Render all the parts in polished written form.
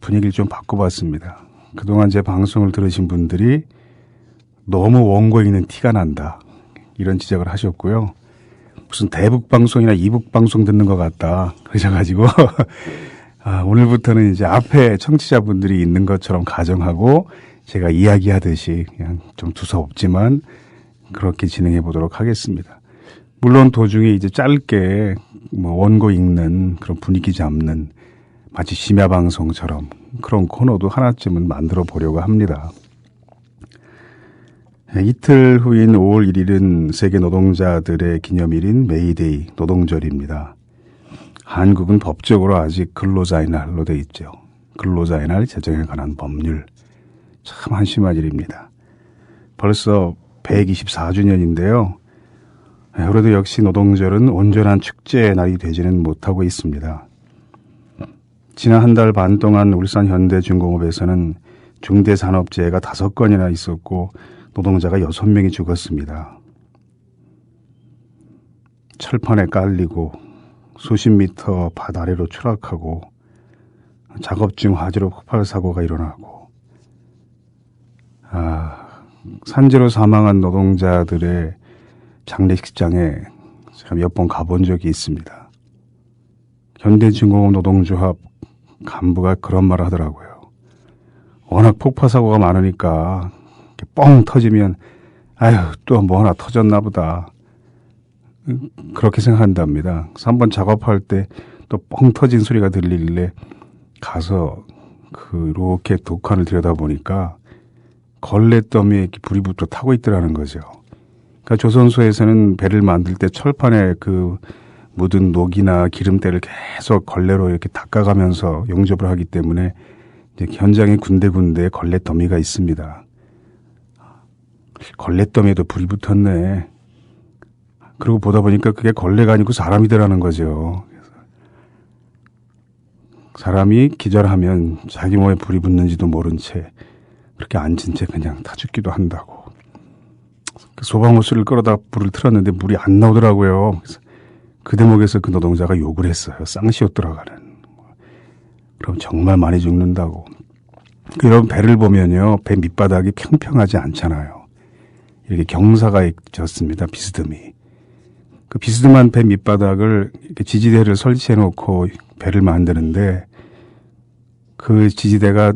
분위기를 좀 바꿔봤습니다. 그동안 제 방송을 들으신 분들이 너무 원고 읽는 티가 난다, 이런 지적을 하셨고요. 무슨 대북 방송이나 이북 방송 듣는 것 같다 그러셔가지고 오늘부터는 이제 앞에 청취자분들이 있는 것처럼 가정하고 제가 이야기하듯이 그냥 좀 두서없지만 그렇게 진행해 보도록 하겠습니다. 물론 도중에 이제 짧게 원고 읽는 그런 분위기 잡는 마치 심야 방송처럼 그런 코너도 하나쯤은 만들어 보려고 합니다. 이틀 후인 5월 1일은 세계 노동자들의 기념일인 메이데이, 노동절입니다. 한국은 법적으로 아직 근로자의 날로 돼 있죠. 근로자의 날 제정에 관한 법률. 참 한심한 일입니다. 벌써 124주년인데요. 그래도 역시 노동절은 온전한 축제의 날이 되지는 못하고 있습니다. 지난 한 달 반 동안 울산 현대중공업에서는 중대산업재해가 5건이나 있었고 노동자가 6명이 죽었습니다. 철판에 깔리고 수십 미터 밭 아래로 추락하고 작업 중 화재로 폭발 사고가 일어나고 산재로 사망한 노동자들의 장례식장에 제가 몇 번 가본 적이 있습니다. 현대중공업 노동조합 간부가 그런 말을 하더라고요. 워낙 폭파 사고가 많으니까 뻥 터지면 아유 또 뭐 하나 터졌나 보다 그렇게 생각한답니다. 그래서 한번 작업할 때 또 뻥 터진 소리가 들리길래 가서 그 로켓 독한을 들여다보니까 걸레더미에 이렇게 불이 붙어 타고 있더라는 거죠. 그러니까 조선소에서는 배를 만들 때 철판에 그 묻은 녹이나 기름때를 계속 걸레로 이렇게 닦아가면서 용접을 하기 때문에 이제 현장에 군데군데 걸레더미가 있습니다. 걸레더미에도 불이 붙었네. 그러고 보다 보니까 그게 걸레가 아니고 사람이더라는 거죠. 사람이 기절하면 자기 몸에 불이 붙는지도 모른 채 그렇게 앉은 채 그냥 타 죽기도 한다고. 그 소방호스를 끌어다 불을 틀었는데 물이 안 나오더라고요. 그래서 그 대목에서 그 노동자가 욕을 했어요. 쌍시옷 들어가는. 그럼 정말 많이 죽는다고. 여러분 배를 보면요. 배 밑바닥이 평평하지 않잖아요. 이렇게 경사가 있었습니다. 비스듬히. 그 비스듬한 배 밑바닥을 이렇게 지지대를 설치해 놓고 배를 만드는데 그 지지대가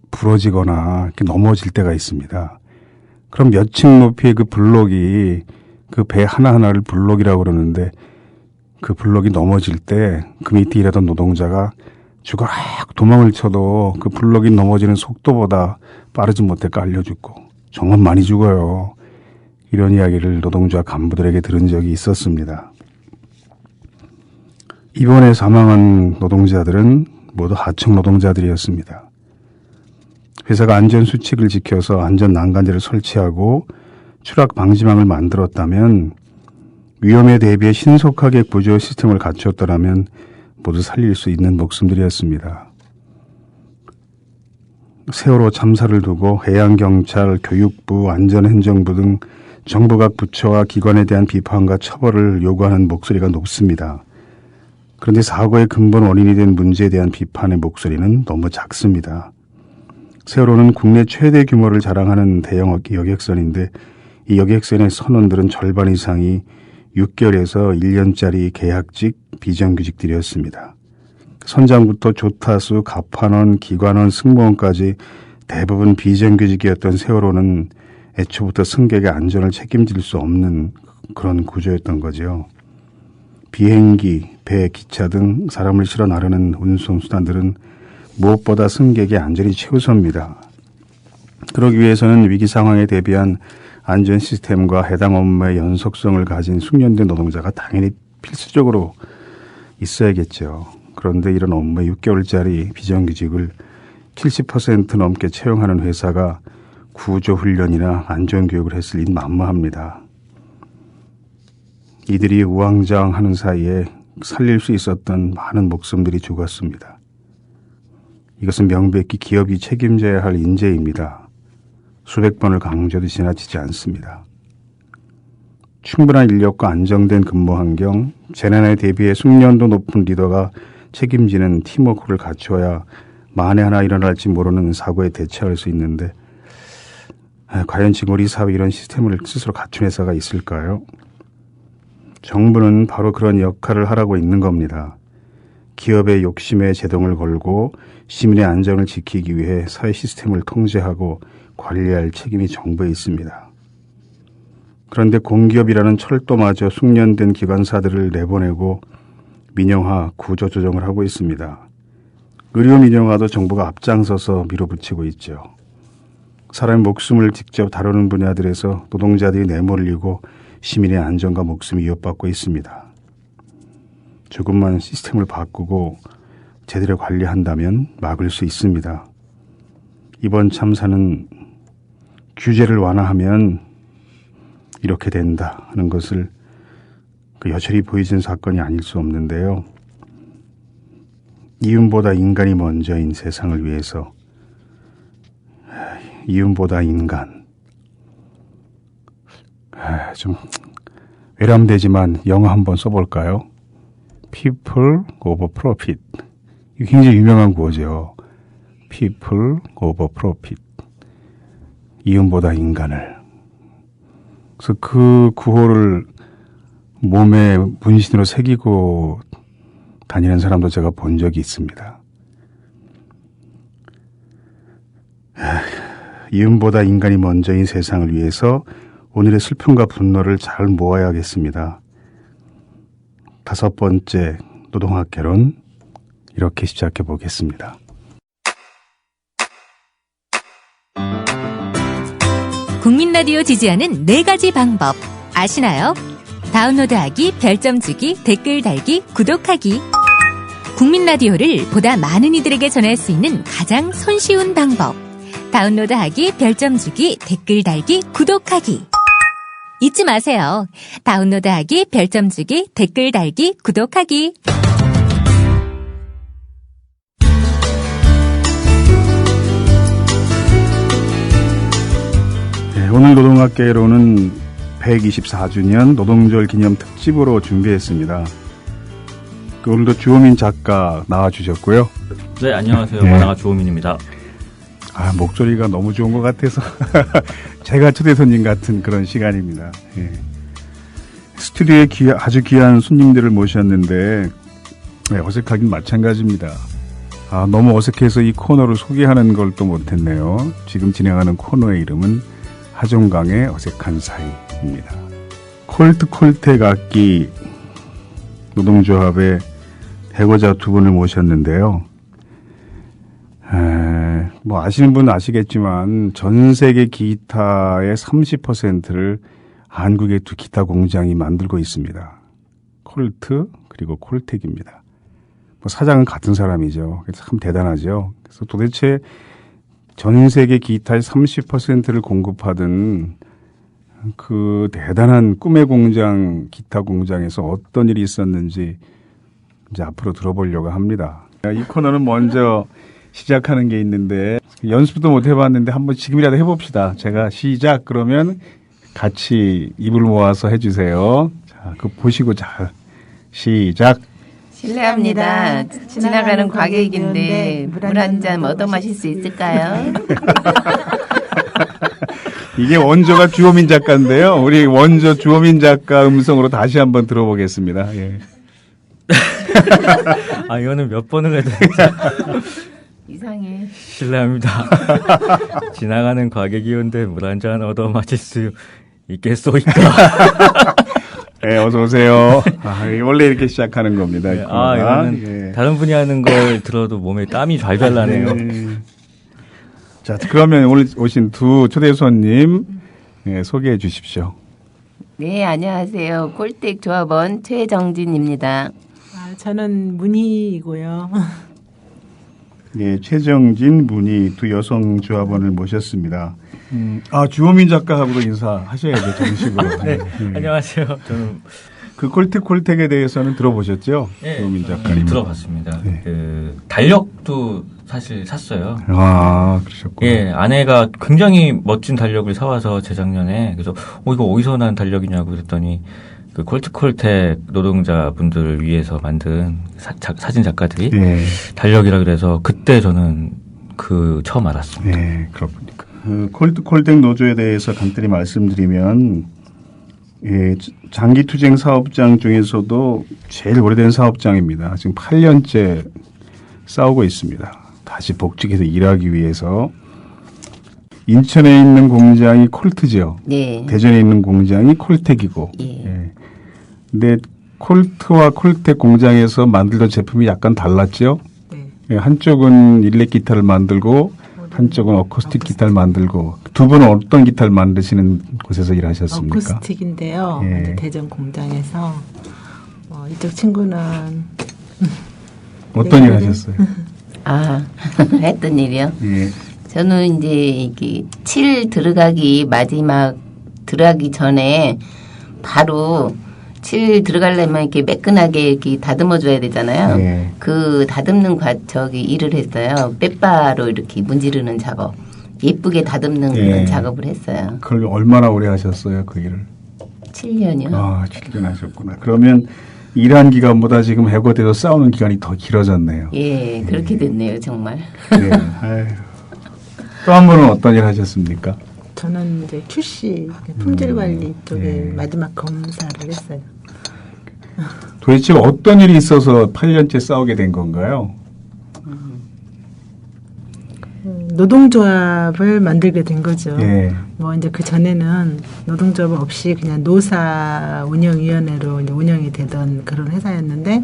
부러지거나 이렇게 넘어질 때가 있습니다. 그럼 몇 층 높이의 그 블록이 그 배 하나하나를 블록이라고 그러는데 그 블록이 넘어질 때 그 밑에 일하던 노동자가 주거락 도망을 쳐도 그 블록이 넘어지는 속도보다 빠르지 못해 깔려 죽고 정말 많이 죽어요. 이런 이야기를 노동조합 간부들에게 들은 적이 있었습니다. 이번에 사망한 노동자들은 모두 하청 노동자들이었습니다. 회사가 안전수칙을 지켜서 안전난간제를 설치하고 추락 방지망을 만들었다면 위험에 대비해 신속하게 구조 시스템을 갖추었더라면 모두 살릴 수 있는 목숨들이었습니다. 세월호 참사를 두고 해양경찰, 교육부, 안전행정부 등 정부 각 부처와 기관에 대한 비판과 처벌을 요구하는 목소리가 높습니다. 그런데 사고의 근본 원인이 된 문제에 대한 비판의 목소리는 너무 작습니다. 세월호는 국내 최대 규모를 자랑하는 대형 여객선인데 이 여객선의 선원들은 절반 이상이 6개월에서 1년짜리 계약직 비정규직들이었습니다. 선장부터 조타수, 갑판원, 기관원, 승무원까지 대부분 비정규직이었던 세월호는 애초부터 승객의 안전을 책임질 수 없는 그런 구조였던 거죠. 비행기, 배, 기차 등 사람을 실어 나르는 운송수단들은 무엇보다 승객의 안전이 최우선입니다. 그러기 위해서는 위기 상황에 대비한 안전 시스템과 해당 업무의 연속성을 가진 숙련된 노동자가 당연히 필수적으로 있어야겠죠. 그런데 이런 업무에 6개월짜리 비정규직을 70% 넘게 채용하는 회사가 구조훈련이나 안전교육을 했을 리 만무합니다. 이들이 우왕좌왕하는 사이에 살릴 수 있었던 많은 목숨들이 죽었습니다. 이것은 명백히 기업이 책임져야 할 인재입니다. 수백 번을 강조해도 지나치지 않습니다. 충분한 인력과 안정된 근무 환경, 재난에 대비해 숙련도 높은 리더가 책임지는 팀워크를 갖추어야 만에 하나 일어날지 모르는 사고에 대처할 수 있는데 과연 지금 우리 사회에 이런 시스템을 스스로 갖춘 회사가 있을까요? 정부는 바로 그런 역할을 하라고 있는 겁니다. 기업의 욕심에 제동을 걸고 시민의 안전을 지키기 위해 사회 시스템을 통제하고 관리할 책임이 정부에 있습니다. 그런데 공기업이라는 철도마저 숙련된 기관사들을 내보내고 민영화, 구조조정을 하고 있습니다. 의료 민영화도 정부가 앞장서서 밀어붙이고 있죠. 사람의 목숨을 직접 다루는 분야들에서 노동자들이 내몰리고 시민의 안전과 목숨이 위협받고 있습니다. 조금만 시스템을 바꾸고 제대로 관리한다면 막을 수 있습니다. 이번 참사는 규제를 완화하면 이렇게 된다 하는 것을 여실히 보여준 사건이 아닐 수 없는데요. 이윤보다 인간이 먼저인 세상을 위해서 이윤보다 인간. 좀 외람되지만 영어 한번 써볼까요? People over profit. 이게 굉장히 유명한 구호죠. People over profit. 이윤보다 인간을. 그래서 그 구호를 몸에 문신으로 새기고 다니는 사람도 제가 본 적이 있습니다. 이윤보다 인간이 먼저인 세상을 위해서 오늘의 슬픔과 분노를 잘 모아야겠습니다. 5번째 노동학개론 이렇게 시작해 보겠습니다. 국민라디오 지지하는 4가지 방법 아시나요? 다운로드하기, 별점 주기, 댓글 달기, 구독하기. 국민라디오를 보다 많은 이들에게 전할 수 있는 가장 손쉬운 방법. 다운로드하기, 별점 주기, 댓글 달기, 구독하기. 잊지 마세요. 다운로드하기, 별점 주기, 댓글 달기, 구독하기. 네, 오늘 노동학개론은 124주년 노동절 기념 특집으로 준비했습니다. 오늘도 주호민 작가 나와주셨고요. 네, 안녕하세요. 네. 만화가 주호민입니다. 목소리가 너무 좋은 것 같아서 제가 초대 손님 같은 그런 시간입니다. 예. 스튜디오에 아주 귀한 손님들을 모셨는데 어색하긴 마찬가지입니다. 너무 어색해서 이 코너를 소개하는 걸 또 못했네요. 지금 진행하는 코너의 이름은 하종강의 어색한 사이입니다. 콜트콜텍 악기 노동조합의 대고자 두 분을 모셨는데요. 아시는 분은 아시겠지만 전 세계 기타의 30%를 한국의 두 기타 공장이 만들고 있습니다. 콜트 그리고 콜텍입니다. 사장은 같은 사람이죠. 참 대단하죠. 그래서 도대체 전 세계 기타의 30%를 공급하던 그 대단한 꿈의 공장, 기타 공장에서 어떤 일이 있었는지 이제 앞으로 들어보려고 합니다. 이 코너는 먼저 시작하는 게 있는데 연습도 못 해봤는데 한번 지금이라도 해봅시다. 제가 시작 그러면 같이 입을 모아서 해주세요. 자, 그 보시고 자 시작. 실례합니다. 지나가는 과객인데 물 한 잔 얻어 마실 수 있을까요? 이게 원조가 주호민 작가인데요. 우리 원조 주호민 작가 음성으로 다시 한번 들어보겠습니다. 예. 이거는 몇 번을 해도 이상해. 실례합니다. 지나가는 과객이 온데 물 한 잔 얻어 마실 수 있겠소이까? 네, 어서 오세요. 원래 이렇게 시작하는 겁니다. 네, 이거는 예. 다른 분이 하는 걸 들어도 몸에 땀이 잘잘 나네요. 자, 그러면 오늘 오신 두 초대 손님 소개해 주십시오. 네, 안녕하세요. 콜텍 조합원 최정진입니다. 저는 문희이고요. 네, 최정진, 문희 두 여성 조합원을 모셨습니다. 주호민 작가하고도 인사하셔야죠, 정식으로. 네, 안녕하세요. 저는 그 콜텍에 대해서는 들어보셨죠? 네, 주호민 작가님. 들어봤습니다. 네. 그 달력도 사실 샀어요. 그러셨구나. 예, 아내가 굉장히 멋진 달력을 사와서 재작년에 그래서 이거 어디서 난 달력이냐고 그랬더니 그 콜트콜텍 노동자분들을 위해서 만든 사진 작가들이 예. 달력이라 그래서 그때 저는 처음 알았습니다. 예, 그렇군요. 콜트콜텍 노조에 대해서 간단히 말씀드리면, 예, 장기 투쟁 사업장 중에서도 제일 오래된 사업장입니다. 지금 8년째 싸우고 있습니다. 다시 복직해서 일하기 위해서. 인천에 있는 공장이 콜트죠. 네. 대전에 있는 공장이 콜텍이고. 예. 예. 근데 콜트와 콜텍 공장에서 만들던 제품이 약간 달랐죠. 네. 예, 한쪽은 일렉 기타를 만들고 한쪽은 어쿠스틱 기타를 만들고. 두 분은 어떤 기타를 만드시는 곳에서 일하셨습니까? 어쿠스틱인데요. 예. 이제 대전 공장에서 이쪽 친구는 어떤 일 네. 하셨어요? 아, 했던 일이요? 예. 저는 이제 이게 칠 들어가기 마지막 들어가기 전에 바로 칠 들어가려면 이렇게 매끈하게 이렇게 다듬어 줘야 되잖아요. 예. 그 다듬는 일을 했어요. 빼바로 이렇게 문지르는 작업. 예쁘게 다듬는 예. 그런 작업을 했어요. 그걸 얼마나 오래 하셨어요, 그 일을? 7년이요. 아, 7년 하셨구나. 그러면 일한 기간보다 지금 해고돼서 싸우는 기간이 더 길어졌네요. 예, 그렇게 됐네요, 정말. 예. 또 한 분은 어떤 일 하셨습니까? 저는 이제 QC 품질 관리 쪽에 예. 마지막 검사를 했어요. 도대체 어떤 일이 있어서 8년째 싸우게 된 건가요? 노동조합을 만들게 된 거죠. 예. 뭐 이제 그 전에는 노동조합 없이 그냥 노사 운영위원회로 이제 운영이 되던 그런 회사였는데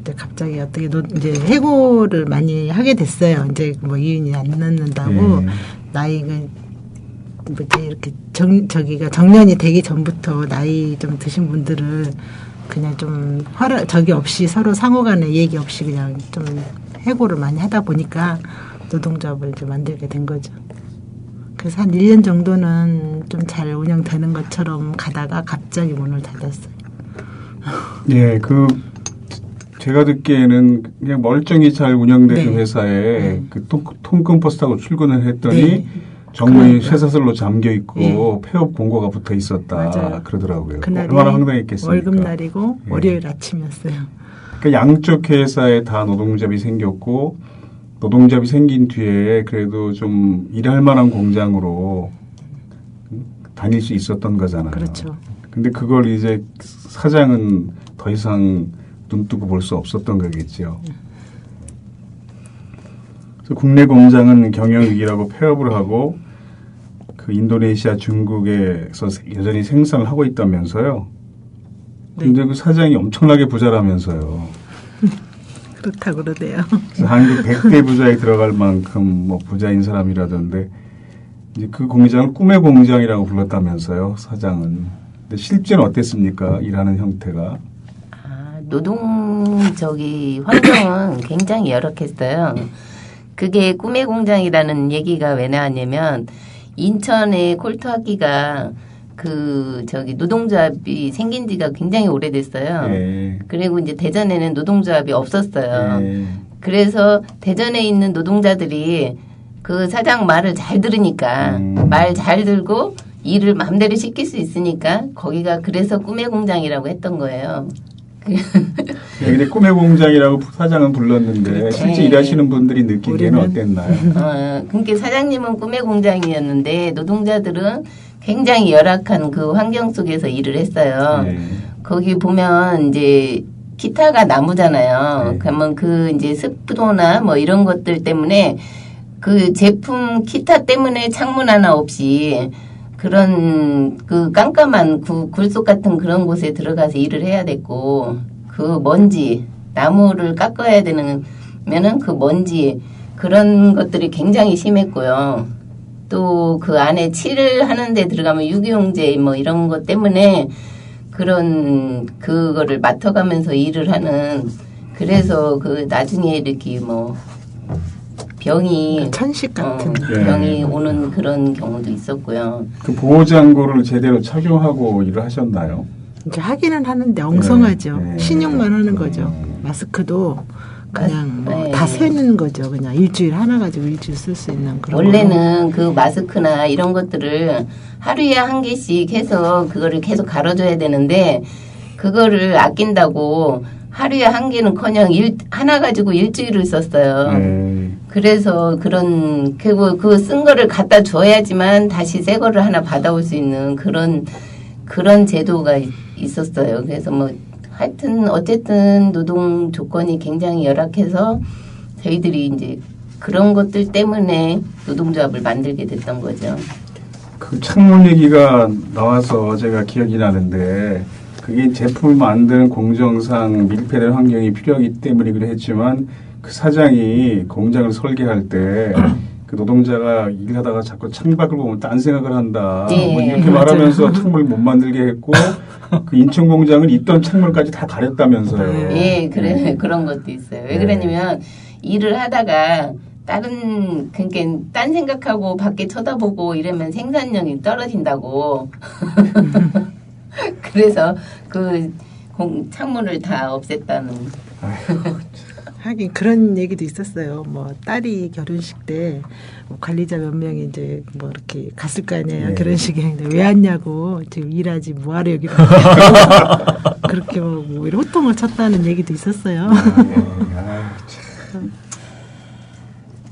이제 갑자기 어떻게 이제 해고를 많이 하게 됐어요. 이제 뭐 이윤이 안 낳는다고 예. 나이가 뭐지 이렇게 저기가 정년이 되기 전부터 나이 좀 드신 분들을 그냥 좀 저기 없이 서로 상호간에 얘기 없이 그냥 좀 해고를 많이 하다 보니까 노동조합을 이제 만들게 된 거죠. 그래서 한 1년 정도는 좀 잘 운영되는 것처럼 가다가 갑자기 문을 닫았어요. 예, 제가 듣기에는 그냥 멀쩡히 잘 운영되는 네. 회사에 네. 그 통근 버스 타고 출근을 했더니 네. 정문이 그러니까. 쇠사슬로 잠겨 있고 네. 폐업 본고가 붙어 있었다. 맞아요. 그러더라고요. 그날이 얼마나 황당했겠습니까? 월급날이고 예. 월요일 아침이었어요. 그러니까 양쪽 회사에 다 노동조합이 생겼고 노동조합이 생긴 뒤에 그래도 좀 일할 만한 공장으로 다닐 수 있었던 거잖아요. 그렇죠. 근데 그걸 이제 사장은 더 이상 눈 뜨고 볼 수 없었던 거겠죠. 그래서 국내 공장은 경영 위기라고 폐업을 하고 그 인도네시아, 중국에서 여전히 생산을 하고 있다면서요. 근데 그 사장이 엄청나게 부자라면서요. 그렇다고 그러대요. 그래서 한국 100대 부자에 들어갈 만큼 뭐 부자인 사람이라던데 이제 그 공장을 꿈의 공장이라고 불렀다면서요, 사장은. 근데 실제는 어땠습니까? 일하는 형태가. 노동 환경은 굉장히 열악했어요. 그게 꿈의 공장이라는 얘기가 왜 나왔냐면 인천의 콜트학기가 노동조합이 생긴 지가 굉장히 오래됐어요. 예. 그리고 이제 대전에는 노동조합이 없었어요. 예. 그래서 대전에 있는 노동자들이 그 사장 말을 잘 들으니까 말 잘 들고 일을 마음대로 시킬 수 있으니까 거기가 그래서 꿈의 공장이라고 했던 거예요. 근데 꿈의 공장이라고 사장은 불렀는데 실제 네. 일하시는 분들이 느끼기에는 우리는- 어땠나요? 그러니까 사장님은 꿈의 공장이었는데 노동자들은 굉장히 열악한 그 환경 속에서 일을 했어요. 네. 거기 보면 이제 기타가 나무잖아요. 네. 그러면 그 이제 습도나 뭐 이런 것들 때문에 그 제품 기타 때문에 창문 하나 없이 그런 그 깜깜한 굴속 같은 그런 곳에 들어가서 일을 해야 됐고 그 먼지 나무를 깎아야 되면은 그 먼지 그런 것들이 굉장히 심했고요. 또 그 안에 칠을 하는데 들어가면 유기용제 뭐 이런 것 때문에 그거를 맡아가면서 일을 하는 그래서 그 나중에 이렇게 뭐 병이 천식 같은. 병이 오는 그런 경우도 있었고요. 그 보호장구를 제대로 착용하고 일을 하셨나요? 이제 하기는 하는데 엉성하죠. 네. 신용만 하는 거죠. 마스크도 그냥 뭐 네. 다 세는 거죠. 그냥 일주일 하나 가지고 일주일 쓸 수 있는 그런. 원래는 그 마스크나 이런 것들을 하루에 한 개씩 해서 그거를 계속 갈아줘야 되는데 그거를 아낀다고 하루에 한 개는커녕 하나 가지고 일주일을 썼어요. 그래서 그 쓴 거를 갖다 줘야지만 다시 새 거를 하나 받아올 수 있는 그런 제도가 있었어요. 그래서 뭐 하여튼 어쨌든 노동 조건이 굉장히 열악해서 저희들이 이제 그런 것들 때문에 노동조합을 만들게 됐던 거죠. 그 창문 얘기가 나와서 제가 기억이 나는데 그게 제품을 만드는 공정상 밀폐된 환경이 필요하기 때문에 그래 했지만 그 사장이 공장을 설계할 때 그 노동자가 일하다가 자꾸 창밖을 보면 딴 생각을 한다. 예, 뭐 이렇게 맞아요. 말하면서 창문을 못 만들게 했고 그 인천 공장은 있던 창문까지 다 가렸다면서요. 예, 그래 그런 것도 있어요. 왜 그러냐면 일을 하다가 그러니까 딴 생각하고 밖에 쳐다보고 이러면 생산력이 떨어진다고. 그래서 그 창문을 다 없앴다는. 하긴 그런 얘기도 있었어요. 뭐 딸이 결혼식 때뭐 관리자 몇 명이 이제 뭐 이렇게 갔을 거 아니에요. 네. 결혼식에 근데 왜 왔냐고 지금 일하지 뭐하러 여기 그렇게 뭐 이런 호통을 쳤다는 얘기도 있었어요. 참.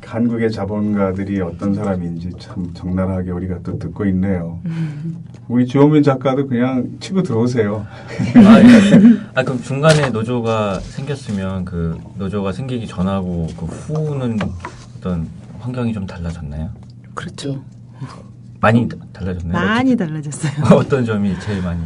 한국의 자본가들이 어떤 사람인지 참 적나라하게 우리가 또 듣고 있네요. 우리 주호민 작가도 그냥 치고 들어오세요. 그럼 중간에 노조가 생겼으면 그 노조가 생기기 전하고 그 후는 어떤 환경이 좀 달라졌나요? 그렇죠. 많이 달라졌나요? 많이 달라졌어요. 어떤 점이 제일 많이?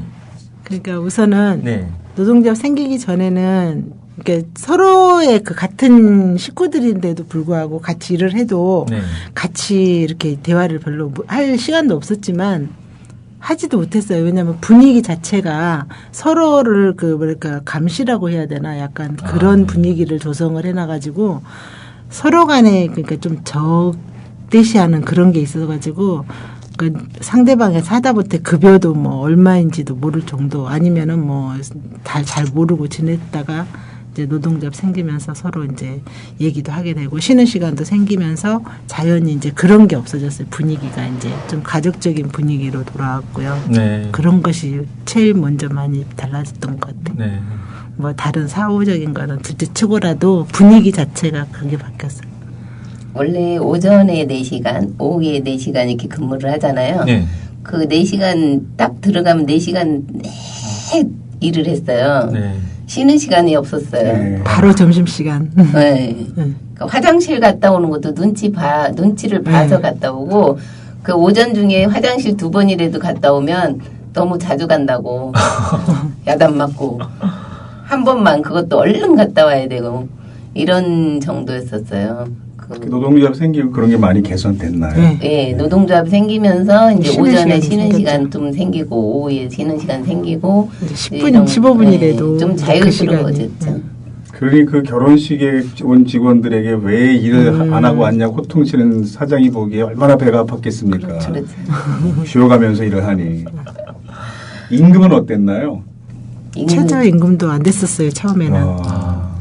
그러니까 우선은 네. 노동조합 생기기 전에는 그러니까 서로의 그 같은 식구들인데도 불구하고 같이 일을 해도 네. 같이 이렇게 대화를 별로 할 시간도 없었지만 하지도 못했어요. 왜냐하면 분위기 자체가 서로를 그 뭐랄까 감시라고 해야 되나 약간 그런 분위기를 조성을 해놔가지고 서로 간에 그러니까 좀 적대시하는 그런 게 있어가지고 그 상대방의 하다못해 급여도 뭐 얼마인지도 모를 정도 아니면은 뭐 잘 모르고 지냈다가 이제 노동조합 생기면서 서로 이제 얘기도 하게 되고 쉬는 시간도 생기면서 자연히 이제 그런 게 없어졌어요. 분위기가 이제 좀 가족적인 분위기로 돌아왔고요. 네. 그런 것이 제일 먼저 많이 달라졌던 것 같아요. 네. 뭐 다른 사후적인 거는 둘째 치고라도 분위기 자체가 그게 바뀌었어요. 원래 오전에 4시간, 오후에 4시간 이렇게 근무를 하잖아요. 네. 그 4시간 딱 들어가면 4시간 내 일을 했어요. 네. 쉬는 시간이 없었어요. 네. 바로 점심시간. 네. 그러니까 화장실 갔다 오는 것도 눈치를 봐서 갔다 오고 그 오전 중에 화장실 2번이라도 갔다 오면 너무 자주 간다고 야단 맞고 한 번만 그것도 얼른 갔다 와야 되고 이런 정도였었어요. 노동조합 생기고 그런 게 많이 개선됐나요? 네. 예, 노동조합 생기면서 이제 쉬는 오전에 시간이 쉬는 생겼죠. 시간 좀 생기고 오후에 쉬는 시간 생기고 10분, 15분이라도 좀 그 자유스러워졌죠. 그러니 그 결혼식에 온 직원들에게 왜 일을 안 하고 왔냐고 호통치는 사장이 보기에 얼마나 배가 아팠겠습니까? 그렇죠. 쉬어가면서 일을 하니. 임금은 어땠나요? 최저임금도 안 됐었어요 처음에는.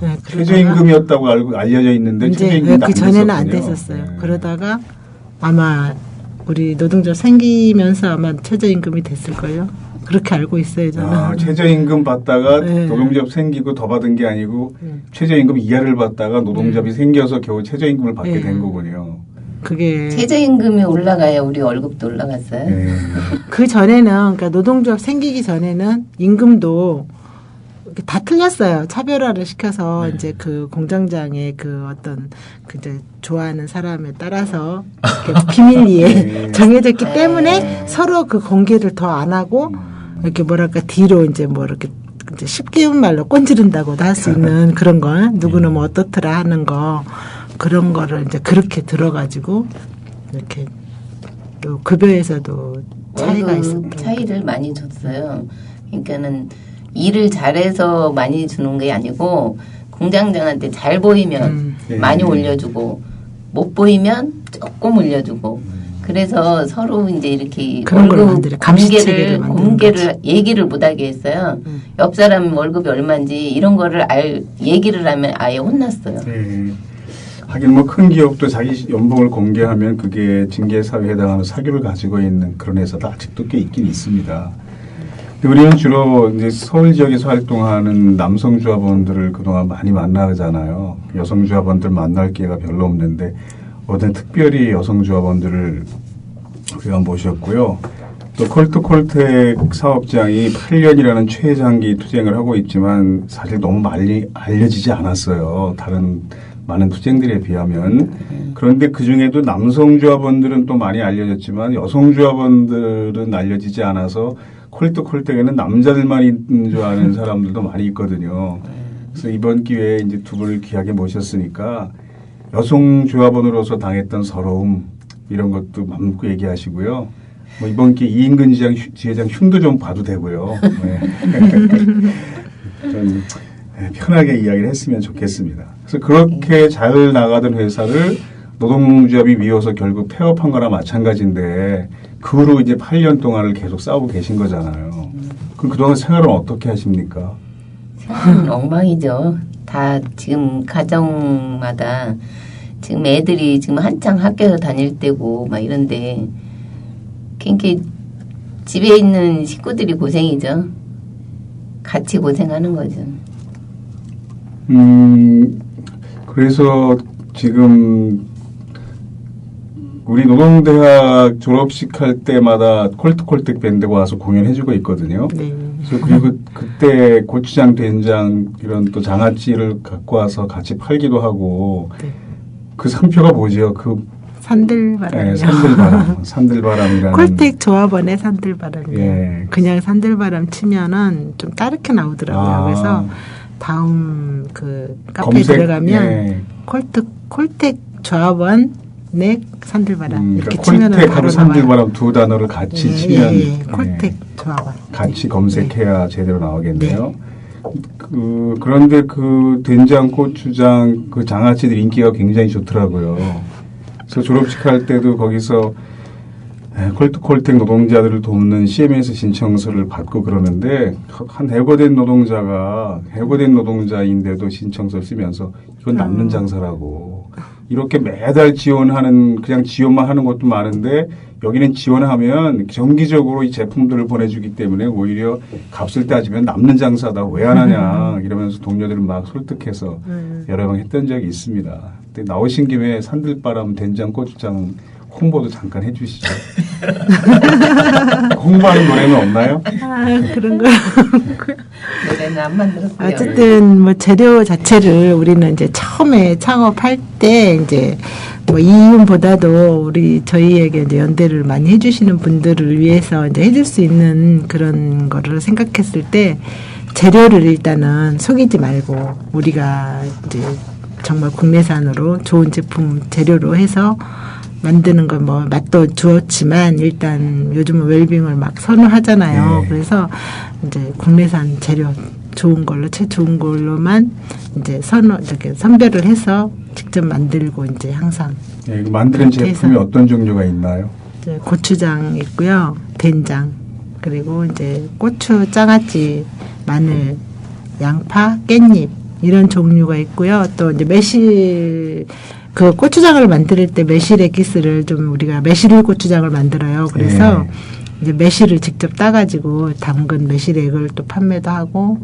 네, 그러다가 최저임금이었다고 알려져 있는데 이제 최저임금도 그 전에는 안 됐었군요. 됐었어요. 네. 그러다가 아마 우리 노동조합 생기면서 아마 최저임금이 됐을걸요. 그렇게 알고 있어요 저는. 최저임금 받다가 네. 노동조합 생기고 더 받은 게 아니고 최저임금 이하를 받다가 노동조합이 생겨서 겨우 최저임금을 받게 네. 된 거군요. 그게 최저임금이 올라가야 우리 월급도 올라갔어요. 네. 그 전에는 그러니까 노동조합 생기기 전에는 임금도 이렇게 다 틀렸어요. 차별화를 시켜서 이제 그 공장장의 그 어떤 그 이제 좋아하는 사람에 따라서 이렇게 비밀리에 네. 정해졌기 때문에 서로 그 공개를 더 안 하고 이렇게 뭐랄까 뒤로 이제 뭐 이렇게 이제 쉽게 말로 꼰지른다고도 할 수 있는 그런 거 누구는 뭐 어떻더라 하는 거 그런 거를 이제 그렇게 들어가지고 이렇게 또 급여에서도 차이가 월급 있었던 차이를 많이 줬어요. 그러니까는 일을 잘해서 많이 주는 게 아니고 공장장한테 잘 보이면 많이 올려주고 못 보이면 조금 올려주고 그래서 서로 이제 이렇게 그런 걸 월급 만들어요. 감시 체계를 만드는 공개를 얘기를 못하게 했어요. 옆 사람 월급이 얼마인지 이런 거를 얘기를 하면 아예 혼났어요. 네. 하긴 뭐 큰 기업도 자기 연봉을 공개하면 그게 징계 사유에 해당하는 사규를 가지고 있는 그런 회사도 아직도 꽤 있긴 있습니다. 근데 우리는 주로 이제 서울 지역에서 활동하는 남성 조합원들을 그동안 많이 만나잖아요. 여성 조합원들 만날 기회가 별로 없는데 어떤 특별히 여성 조합원들을 우리가 모셨고요. 또 콜트콜텍 사업장이 8년이라는 최장기 투쟁을 하고 있지만 사실 너무 많이 알려지지 않았어요. 다른 많은 투쟁들에 비하면. 그런데 그중에도 남성 조합원들은 또 많이 알려졌지만 여성 조합원들은 알려지지 않아서 콜트콜텍에는 남자들만 있는 줄 아는 사람들도 많이 있거든요. 그래서 이번 기회에 이제 두 분을 귀하게 모셨으니까 여성 조합원으로서 당했던 서러움 이런 것도 맘 놓고 얘기하시고요. 뭐 이번 기회 이인근 지회장 흉도 좀 봐도 되고요. 네. 좀 편하게 이야기를 했으면 좋겠습니다. 그래서 그렇게 잘 나가던 회사를 노동조합이 미워서 결국 폐업한 거나 마찬가지인데 그 후로 이제 8년 동안을 계속 싸우고 계신 거잖아요. 그럼 그동안 생활은 어떻게 하십니까? 엉망이죠. 다 지금 가정마다 지금 애들이 지금 한창 학교 다닐 때고 막 이런데 그러니까 집에 있는 식구들이 고생이죠. 같이 고생하는 거죠. 그래서 지금 우리 노동대학 졸업식 할 때마다 콜트콜텍 밴드가 와서 공연해주고 있거든요. 네. 그래서 그리고 그때 고추장, 된장 이런 또 장아찌를 갖고 와서 같이 팔기도 하고 네. 그 상표가 뭐죠? 그 산들바람이요. 네, 산들바람, 산들바람이라는 콜텍 조합원의 산들바람이요. 예. 그냥 산들바람 치면은 좀 다르게 나오더라고요. 아. 그래서 다음 그 카페에 검색, 들어가면 예. 콜텍 조합원 내 산들바람 이렇게 그러니까 치면은 콜텍하고 바로 산들바람 나와요. 두 단어를 같이 예, 치면 예, 예. 예, 콜텍 조합원 같이 검색해야 제대로 나오겠네요. 그런데 그 된장, 고추장, 그 장아찌들 인기가 굉장히 좋더라고요. 그래서 졸업식 할 때도 거기서 콜트콜텍 노동자들을 돕는 CMS 신청서를 받고 그러는데 한 해고된 노동자인데도 신청서를 쓰면서 이건 남는 장사라고 이렇게 매달 지원하는 그냥 지원만 하는 것도 많은데 여기는 지원하면 정기적으로 이 제품들을 보내주기 때문에 오히려 값을 따지면 남는 장사다 왜 안 하냐 이러면서 동료들을 막 설득해서 여러 번 했던 적이 있습니다. 근데 나오신 김에 산들바람 된장 고추장 홍보도 잠깐 해주시죠. 홍보하는 노래는 없나요? 아, 그런 거. 노래는 안 만들었고요. 어쨌든 뭐 재료 자체를 우리는 이제 처음에 창업할 때 이제 뭐 이윤보다도 저희에게 이제 연대를 많이 해주시는 분들을 위해서 이제 해줄 수 있는 그런 거를 생각했을 때 재료를 일단은 속이지 말고 우리가 이제 정말 국내산으로 좋은 제품 재료로 해서 만드는 건 뭐 맛도 좋지만 일단 요즘은 웰빙을 막 선호하잖아요. 네. 그래서 이제 국내산 재료 좋은 걸로 좋은 걸로만 이제 이렇게 선별을 해서 직접 만들고 이제 항상 예, 만드는 제품이 해서. 어떤 종류가 있나요? 이제 고추장 있고요, 된장 그리고 이제 고추, 장아찌, 마늘, 양파, 깻잎 이런 종류가 있고요. 또 이제 매실 그 고추장을 만들 때 매실 에기스를 좀 우리가 매실 고추장을 만들어요. 그래서 이제 매실을 직접 따가지고 담근 매실액을 또 판매도 하고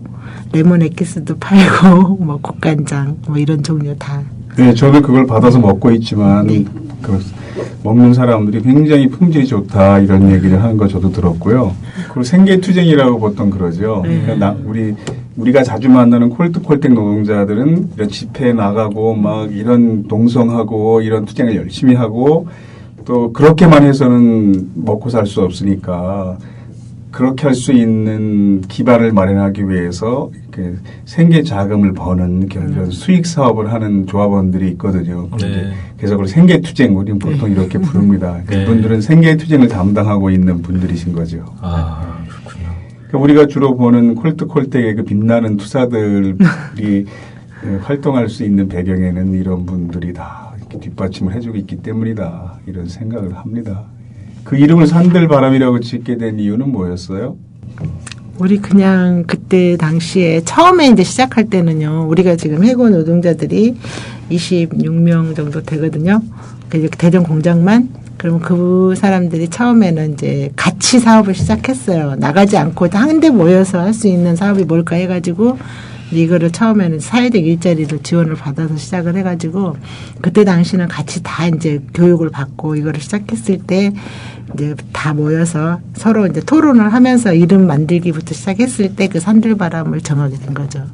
레몬 에기스도 팔고 뭐 국간장 뭐 이런 종류 다. 네, 저도 그걸 받아서 먹고 있지만 네. 그 먹는 사람들이 굉장히 품질이 좋다 이런 얘기를 하는 거 저도 들었고요. 그리고 생계투쟁이라고 보통 그러죠. 그러니까 우리가 자주 만나는 콜트콜텍 노동자들은 이런 집회에 나가고 막 이런 동성하고 이런 투쟁을 열심히 하고 또 그렇게만 해서는 먹고 살 수 없으니까 그렇게 할 수 있는 기반을 마련하기 위해서 이렇게 생계 자금을 버는 이런 수익 사업을 하는 조합원들이 있거든요. 네. 그래서 그걸 생계 투쟁 우리는 보통 이렇게 부릅니다. 네. 그분들은 생계 투쟁을 담당하고 있는 분들이신 거죠. 아, 그렇군요. 그러니까 우리가 주로 보는 콜트콜텍의 그 빛나는 투사들이 활동할 수 있는 배경에는 이런 분들이 다 이렇게 뒷받침을 해주고 있기 때문이다 이런 생각을 합니다. 그 이름을 산들바람이라고 짓게 된 이유는 뭐였어요? 우리 그냥 그때 당시에 처음에 이제 시작할 때는요. 우리가 지금 해고 노동자들이 26명 정도 되거든요. 그 대전 공장만. 그러면 그 사람들이 처음에는 이제 같이 사업을 시작했어요. 나가지 않고 한데 모여서 할 수 있는 사업이 뭘까 해가지고 이거를 처음에는 사회적 일자리를 지원을 받아서 시작을 해가지고 그때 당시는 같이 다 이제 교육을 받고 이거를 시작했을 때 이제 다 모여서 서로 이제 토론을 하면서 이름 만들기부터 시작했을 때 그 산들바람을 정하게 된 거죠.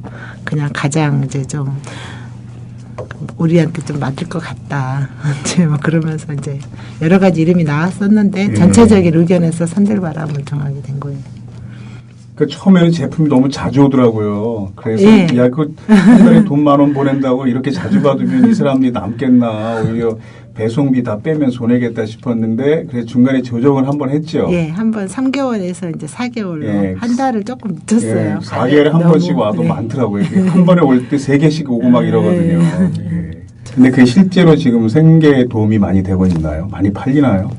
그냥 가장 이제 좀 우리한테 좀 맞을 것 같다. 이제 뭐 그러면서 이제 여러 가지 이름이 나왔었는데 전체적인 의견에서 산들바람을 정하게 된 거예요. 그 처음에는 제품이 너무 자주 오더라고요. 그래서 예. 야, 한 달에 돈 10,000원 보낸다고 이렇게 자주 받으면 이 사람들이 남겠나. 오히려 배송비 다 빼면 손해겠다 싶었는데 그래서 중간에 조정을 한번 했죠. 예, 한번 3개월에서 이제 4개월로 예. 한 달을 조금 늦췄어요. 4개월에 한 너무, 번씩 와도 네. 많더라고요. 한 번에 올 때 3개씩 오고 막 이러거든요. 예. 근데 그게 실제로 지금 생계에 도움이 많이 되고 있나요? 많이 팔리나요?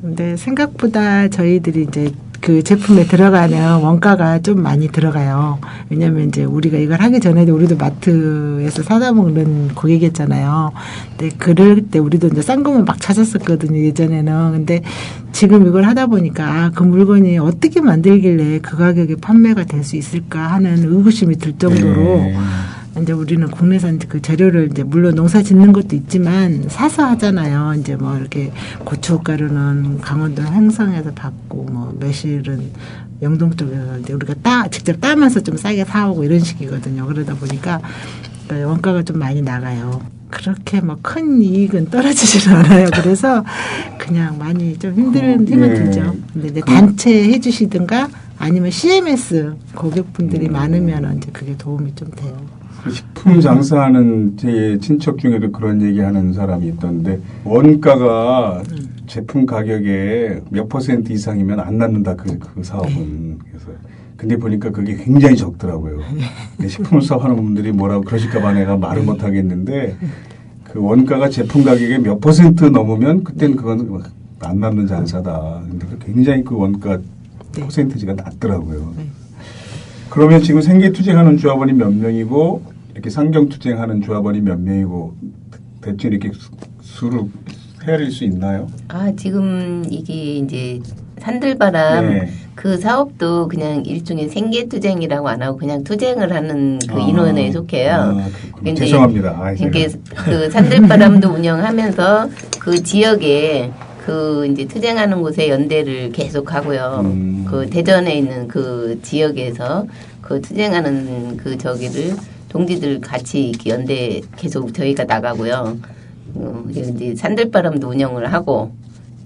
근데 생각보다 저희들이 이제 그 제품에 들어가는 원가가 좀 많이 들어가요. 왜냐면 이제 우리가 이걸 하기 전에도 우리도 마트에서 사다 먹는 고객이었잖아요. 근데 그럴 때 우리도 이제 싼 거만 막 찾았었거든요, 예전에는. 근데 지금 이걸 하다 보니까 아, 그 물건이 어떻게 만들길래 그 가격에 판매가 될 수 있을까 하는 의구심이 들 정도로 이제 우리는 국내산 그 재료를 이제 물론 농사 짓는 것도 있지만 사서 하잖아요. 이제 뭐 이렇게 고춧가루는 강원도 횡성에서 받고 뭐 매실은 영동 쪽에서 이제 우리가 직접 따면서 좀 싸게 사오고 이런 식이거든요. 그러다 보니까 원가가 좀 많이 나가요. 그렇게 뭐 큰 이익은 떨어지지는 않아요. 그래서 그냥 많이 좀 힘은 들죠. 근데 이제 단체 해주시든가 아니면 CMS 고객분들이 많으면 이제 그게 도움이 좀 돼요. 식품 장사하는 제 친척 중에도 그런 얘기하는 사람이 있던데 원가가 제품 가격에 몇 % 이상이면 안 남는다 그 사업은. 그래서 근데 보니까 그게 굉장히 적더라고요. 식품 사업하는 분들이 뭐라고 그러실까봐 내가 말을 못 하겠는데 그 원가가 제품 가격에 몇 % 넘으면 그때는 그건 안 남는 장사다. 근데 굉장히 그 원가 퍼센티지가 낮더라고요. 그러면 지금 생계투쟁하는 조합원이 몇 명이고 이렇게 상경투쟁하는 조합원이 몇 명이고 대충 이렇게 수를 헤아릴 수 있나요? 아, 지금 이게 이제 산들바람 네. 그 사업도 그냥 일종의 생계투쟁이라고 안 하고 그냥 투쟁을 하는 그 인원에 속해요. 그렇군요. 죄송합니다. 그러니까 그 산들바람도 운영하면서 그 지역에 그 이제 투쟁하는 곳에 연대를 계속 하고요. 그 대전에 있는 그 지역에서 그 투쟁하는 그 저기를 동지들 같이 이렇게 연대 계속 저희가 나가고요. 이제 산들바람도 운영을 하고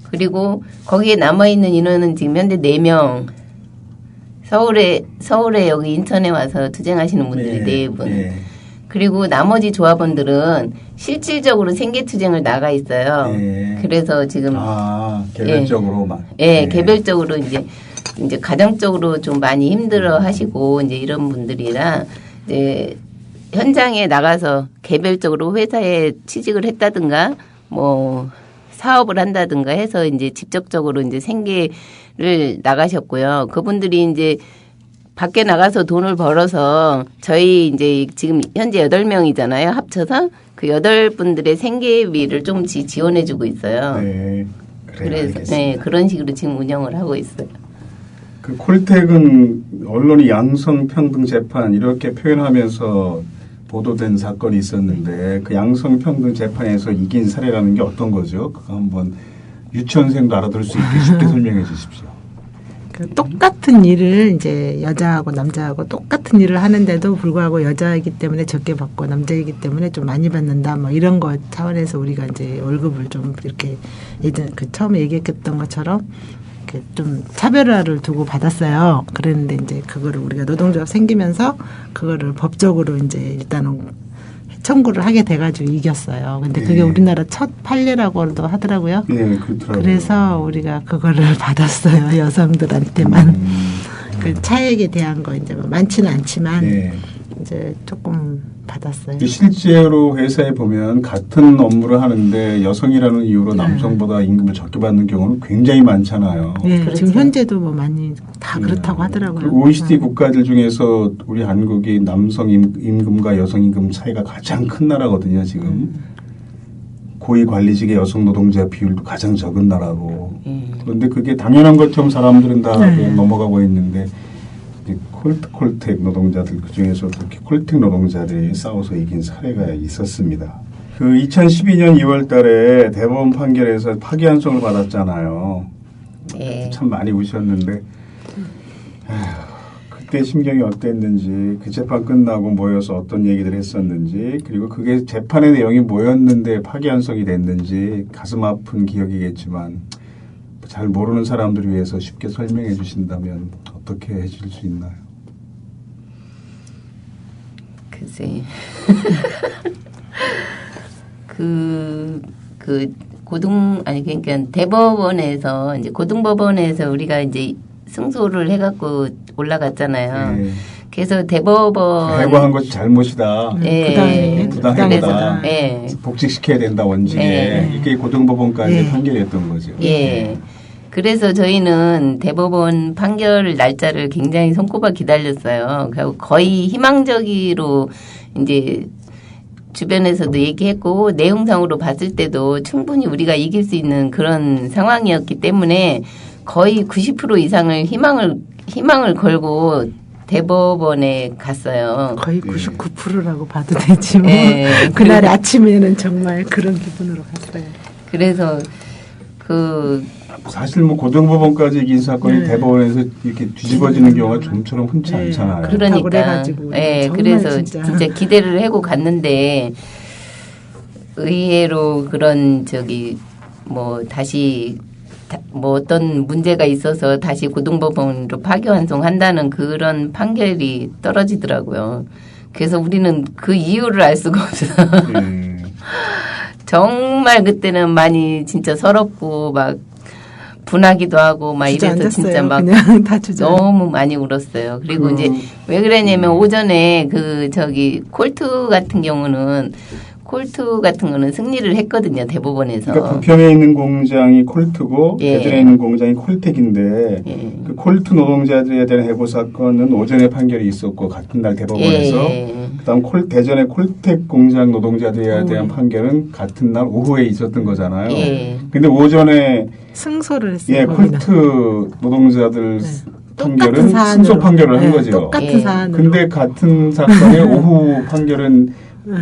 그리고 거기에 남아 있는 인원은 지금 현재 4명. 서울에 여기 인천에 와서 투쟁하시는 분들이 4분. 네. 그리고 나머지 조합원들은 실질적으로 생계투쟁을 나가 있어요. 네. 그래서 지금 개별적으로만. 개별적으로 이제 가정적으로 좀 많이 힘들어 하시고 이제 이런 분들이라 이제 현장에 나가서 개별적으로 회사에 취직을 했다든가 뭐 사업을 한다든가 해서 이제 직접적으로 이제 생계를 나가셨고요. 그분들이 이제 밖에 나가서 돈을 벌어서 저희 이제 지금 현재 8명이잖아요. 합쳐서 그 8분들의 생계비를 조금씩 지원해주고 있어요. 네. 그래서 네, 그런 식으로 지금 운영을 하고 있어요. 그 콜택은 언론이 양성평등 재판 이렇게 표현하면서 보도된 사건이 있었는데 그 양성평등 재판에서 이긴 사례라는 게 어떤 거죠? 그거 한번 유치원생도 알아들을 수 있게 쉽게 설명해 주십시오. 그 똑같은 일을 이제 여자하고 남자하고 똑같은 일을 하는데도 불구하고 여자이기 때문에 적게 받고 남자이기 때문에 좀 많이 받는다 뭐 이런 거 차원에서 우리가 이제 월급을 좀 이렇게 예전 그 처음에 얘기했던 것처럼 이렇게 좀 차별화를 두고 받았어요. 그랬는데 이제 그거를 우리가 노동조합 생기면서 그거를 법적으로 이제 일단은 청구를 하게 돼가지고 이겼어요. 근데 그게 우리나라 첫 판례라고도 하더라고요. 네, 그렇더라고요. 그래서 우리가 그거를 받았어요. 여성들한테만. 그 차액에 대한 거 이제 뭐 많지는 않지만 이제 조금 받았어요. 실제로 회사에 보면 같은 업무를 하는데 여성이라는 이유로 남성보다 임금을 적게 받는 경우는 굉장히 많잖아요. 네, 그렇죠. 지금 현재도 뭐 많이 다 그렇다고 하더라고요. OECD 국가들 중에서 우리 한국이 남성 임금과 여성 임금 차이가 가장 큰 나라거든요, 지금. 고위 관리직의 여성 노동자 비율도 가장 적은 나라고. 그런데 그게 당연한 것처럼 사람들은 다 그냥 넘어가고 있는데 이제 콜텍 노동자들 그중에서도 이렇게 콜텍 노동자들이 싸워서 이긴 사례가 있었습니다. 그 2012년 2월 달에 대법원 판결에서 파기환송을 받았잖아요. 예. 참 많이 우셨는데 그때 심경이 어땠는지, 그 재판 끝나고 모여서 어떤 얘기를 했었는지, 그리고 그게 재판의 내용이 뭐였는데 파기환송이 됐는지 가슴 아픈 기억이겠지만 잘 모르는 사람들을 위해서 쉽게 설명해 주신다면 어떻게 해줄 수 있나요? 글쎄. 그러니까 대법원에서, 이제 고등법원에서 우리가 이제 승소를 해갖고 올라갔잖아요. 네. 그래서 대법원. 해고한 것이 잘못이다. 예. 부당하다. 예. 복직시켜야 된다, 원직에. 예. 이게 고등법원까지 예. 판결이었던 거죠. 예. 그래서 저희는 대법원 판결 날짜를 굉장히 손꼽아 기다렸어요. 그리고 거의 희망적으로 이제 주변에서도 얘기했고 내용상으로 봤을 때도 충분히 우리가 이길 수 있는 그런 상황이었기 때문에 거의 90% 이상을 희망을 걸고 대법원에 갔어요. 거의 99%라고 봐도 되지 뭐. 예. 그날 아침에는 정말 그런 기분으로 갔어요. 그래서 사실 뭐 고등법원까지 이긴 사건이 네. 대법원에서 이렇게 뒤집어지는 경우가 좀처럼 흔치 네. 않잖아요. 그러니까 그래가지고 예, 정말 그래서 진짜 기대를 하고 갔는데 의외로 그런 뭐 다시 뭐 어떤 문제가 있어서 다시 고등법원으로 파기환송한다는 그런 판결이 떨어지더라고요. 그래서 우리는 그 이유를 알 수가 없어요. 정말 그때는 많이 진짜 서럽고 막 분하기도 하고 막 이래서 진짜 막 그냥 다 너무 많이 울었어요. 그리고 이제 왜 그러냐면 오전에 콜트 같은 거는 승리를 했거든요, 대법원에서. 그러니까 부평에 있는 공장이 콜트고 예. 대전에 있는 공장이 콜텍인데 예. 그 콜트 노동자들에 대한 해고 사건은 오전에 판결이 있었고 같은 날 대법원에서 예. 그다음 대전의 콜텍 공장 노동자들에 대한 판결은 같은 날 오후에 있었던 거잖아요. 예. 근데 오전에 승소를 했어요. 예, 거기는. 콜트 노동자들 판결은 똑같은 사안으로. 승소 판결을 한 네, 거죠. 똑같은 예. 사안으로. 근데 같은 사건의 오후 판결은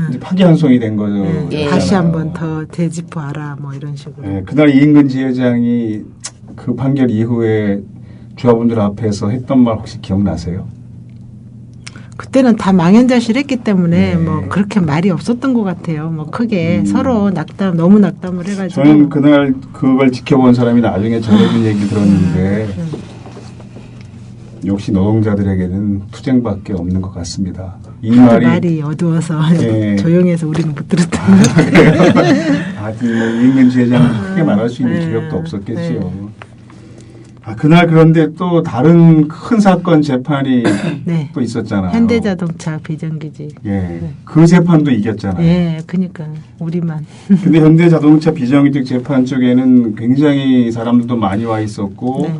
이제 파기환송이 된 거죠. 예. 다시 한번 더 되짚어라 뭐 이런 식으로. 예, 그날 이인근 지회장이 그 판결 이후에 조합원들 앞에서 했던 말 혹시 기억나세요? 그때는 다 망연자실했기 때문에 네. 뭐 그렇게 말이 없었던 것 같아요. 뭐 크게 서로 너무 낙담을 해가지고. 저는 그날 그걸 지켜본 사람이 나중에 전해준 얘기 들었는데 역시 노동자들에게는 투쟁밖에 없는 것 같습니다. 이 말이 어두워서 예. 조용해서 우리는 못 들었다. 아직 뭐 이인근 지회장 크게 말할 수 있는 네. 기력도 없었겠지요. 그날 그런데 또 다른 큰 사건 재판이 네. 또 있었잖아요. 현대자동차 비정규직. 예, 그 재판도 이겼잖아요. 예, 그러니까 우리만. 근데 현대자동차 비정규직 재판 쪽에는 굉장히 사람들도 많이 와 있었고 네.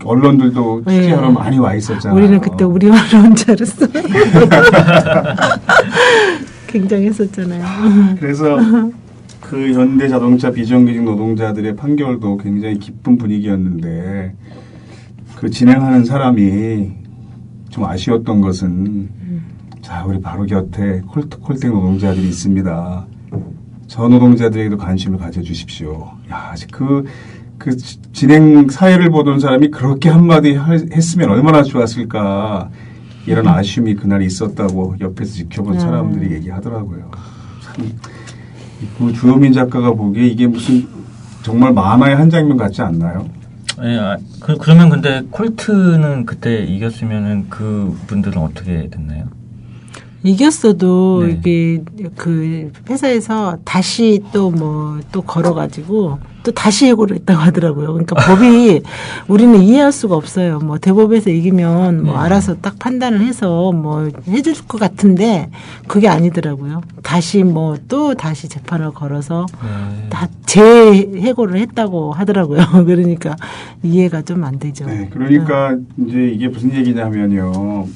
언론들도 취재하러 네. 많이 와 있었잖아요. 우리는 그때 우리 언론 줄 알았어. 굉장했었잖아요. 그래서 그 현대자동차 비정규직 노동자들의 판결도 굉장히 기쁜 분위기였는데 그 진행하는 사람이 좀 아쉬웠던 것은 자 우리 바로 곁에 콜텍 노동자들이 있습니다. 저 노동자들에게도 관심을 가져주십시오. 야, 그 진행 사회를 보던 사람이 그렇게 한마디 했으면 얼마나 좋았을까. 이런 아쉬움이 그날 있었다고 옆에서 지켜본 사람들이 얘기하더라고요. 참, 그 주호민 작가가 보기에 이게 무슨 정말 만화의 한 장면 같지 않나요? 예, 그러면 근데 콜트는 그때 이겼으면은 그 분들은 어떻게 됐나요? 이겼어도 네. 이게 그 회사에서 다시 또 또 걸어가지고 또 다시 해고를 했다고 하더라고요. 그러니까 법이 우리는 이해할 수가 없어요. 뭐 대법에서 이기면 뭐 네. 알아서 딱 판단을 해서 뭐 해줄 것 같은데 그게 아니더라고요. 다시 또 다시 재판을 걸어서 네. 다 재해고를 했다고 하더라고요. 그러니까 이해가 좀 안 되죠. 네, 그러니까 이제 이게 무슨 얘기냐면요.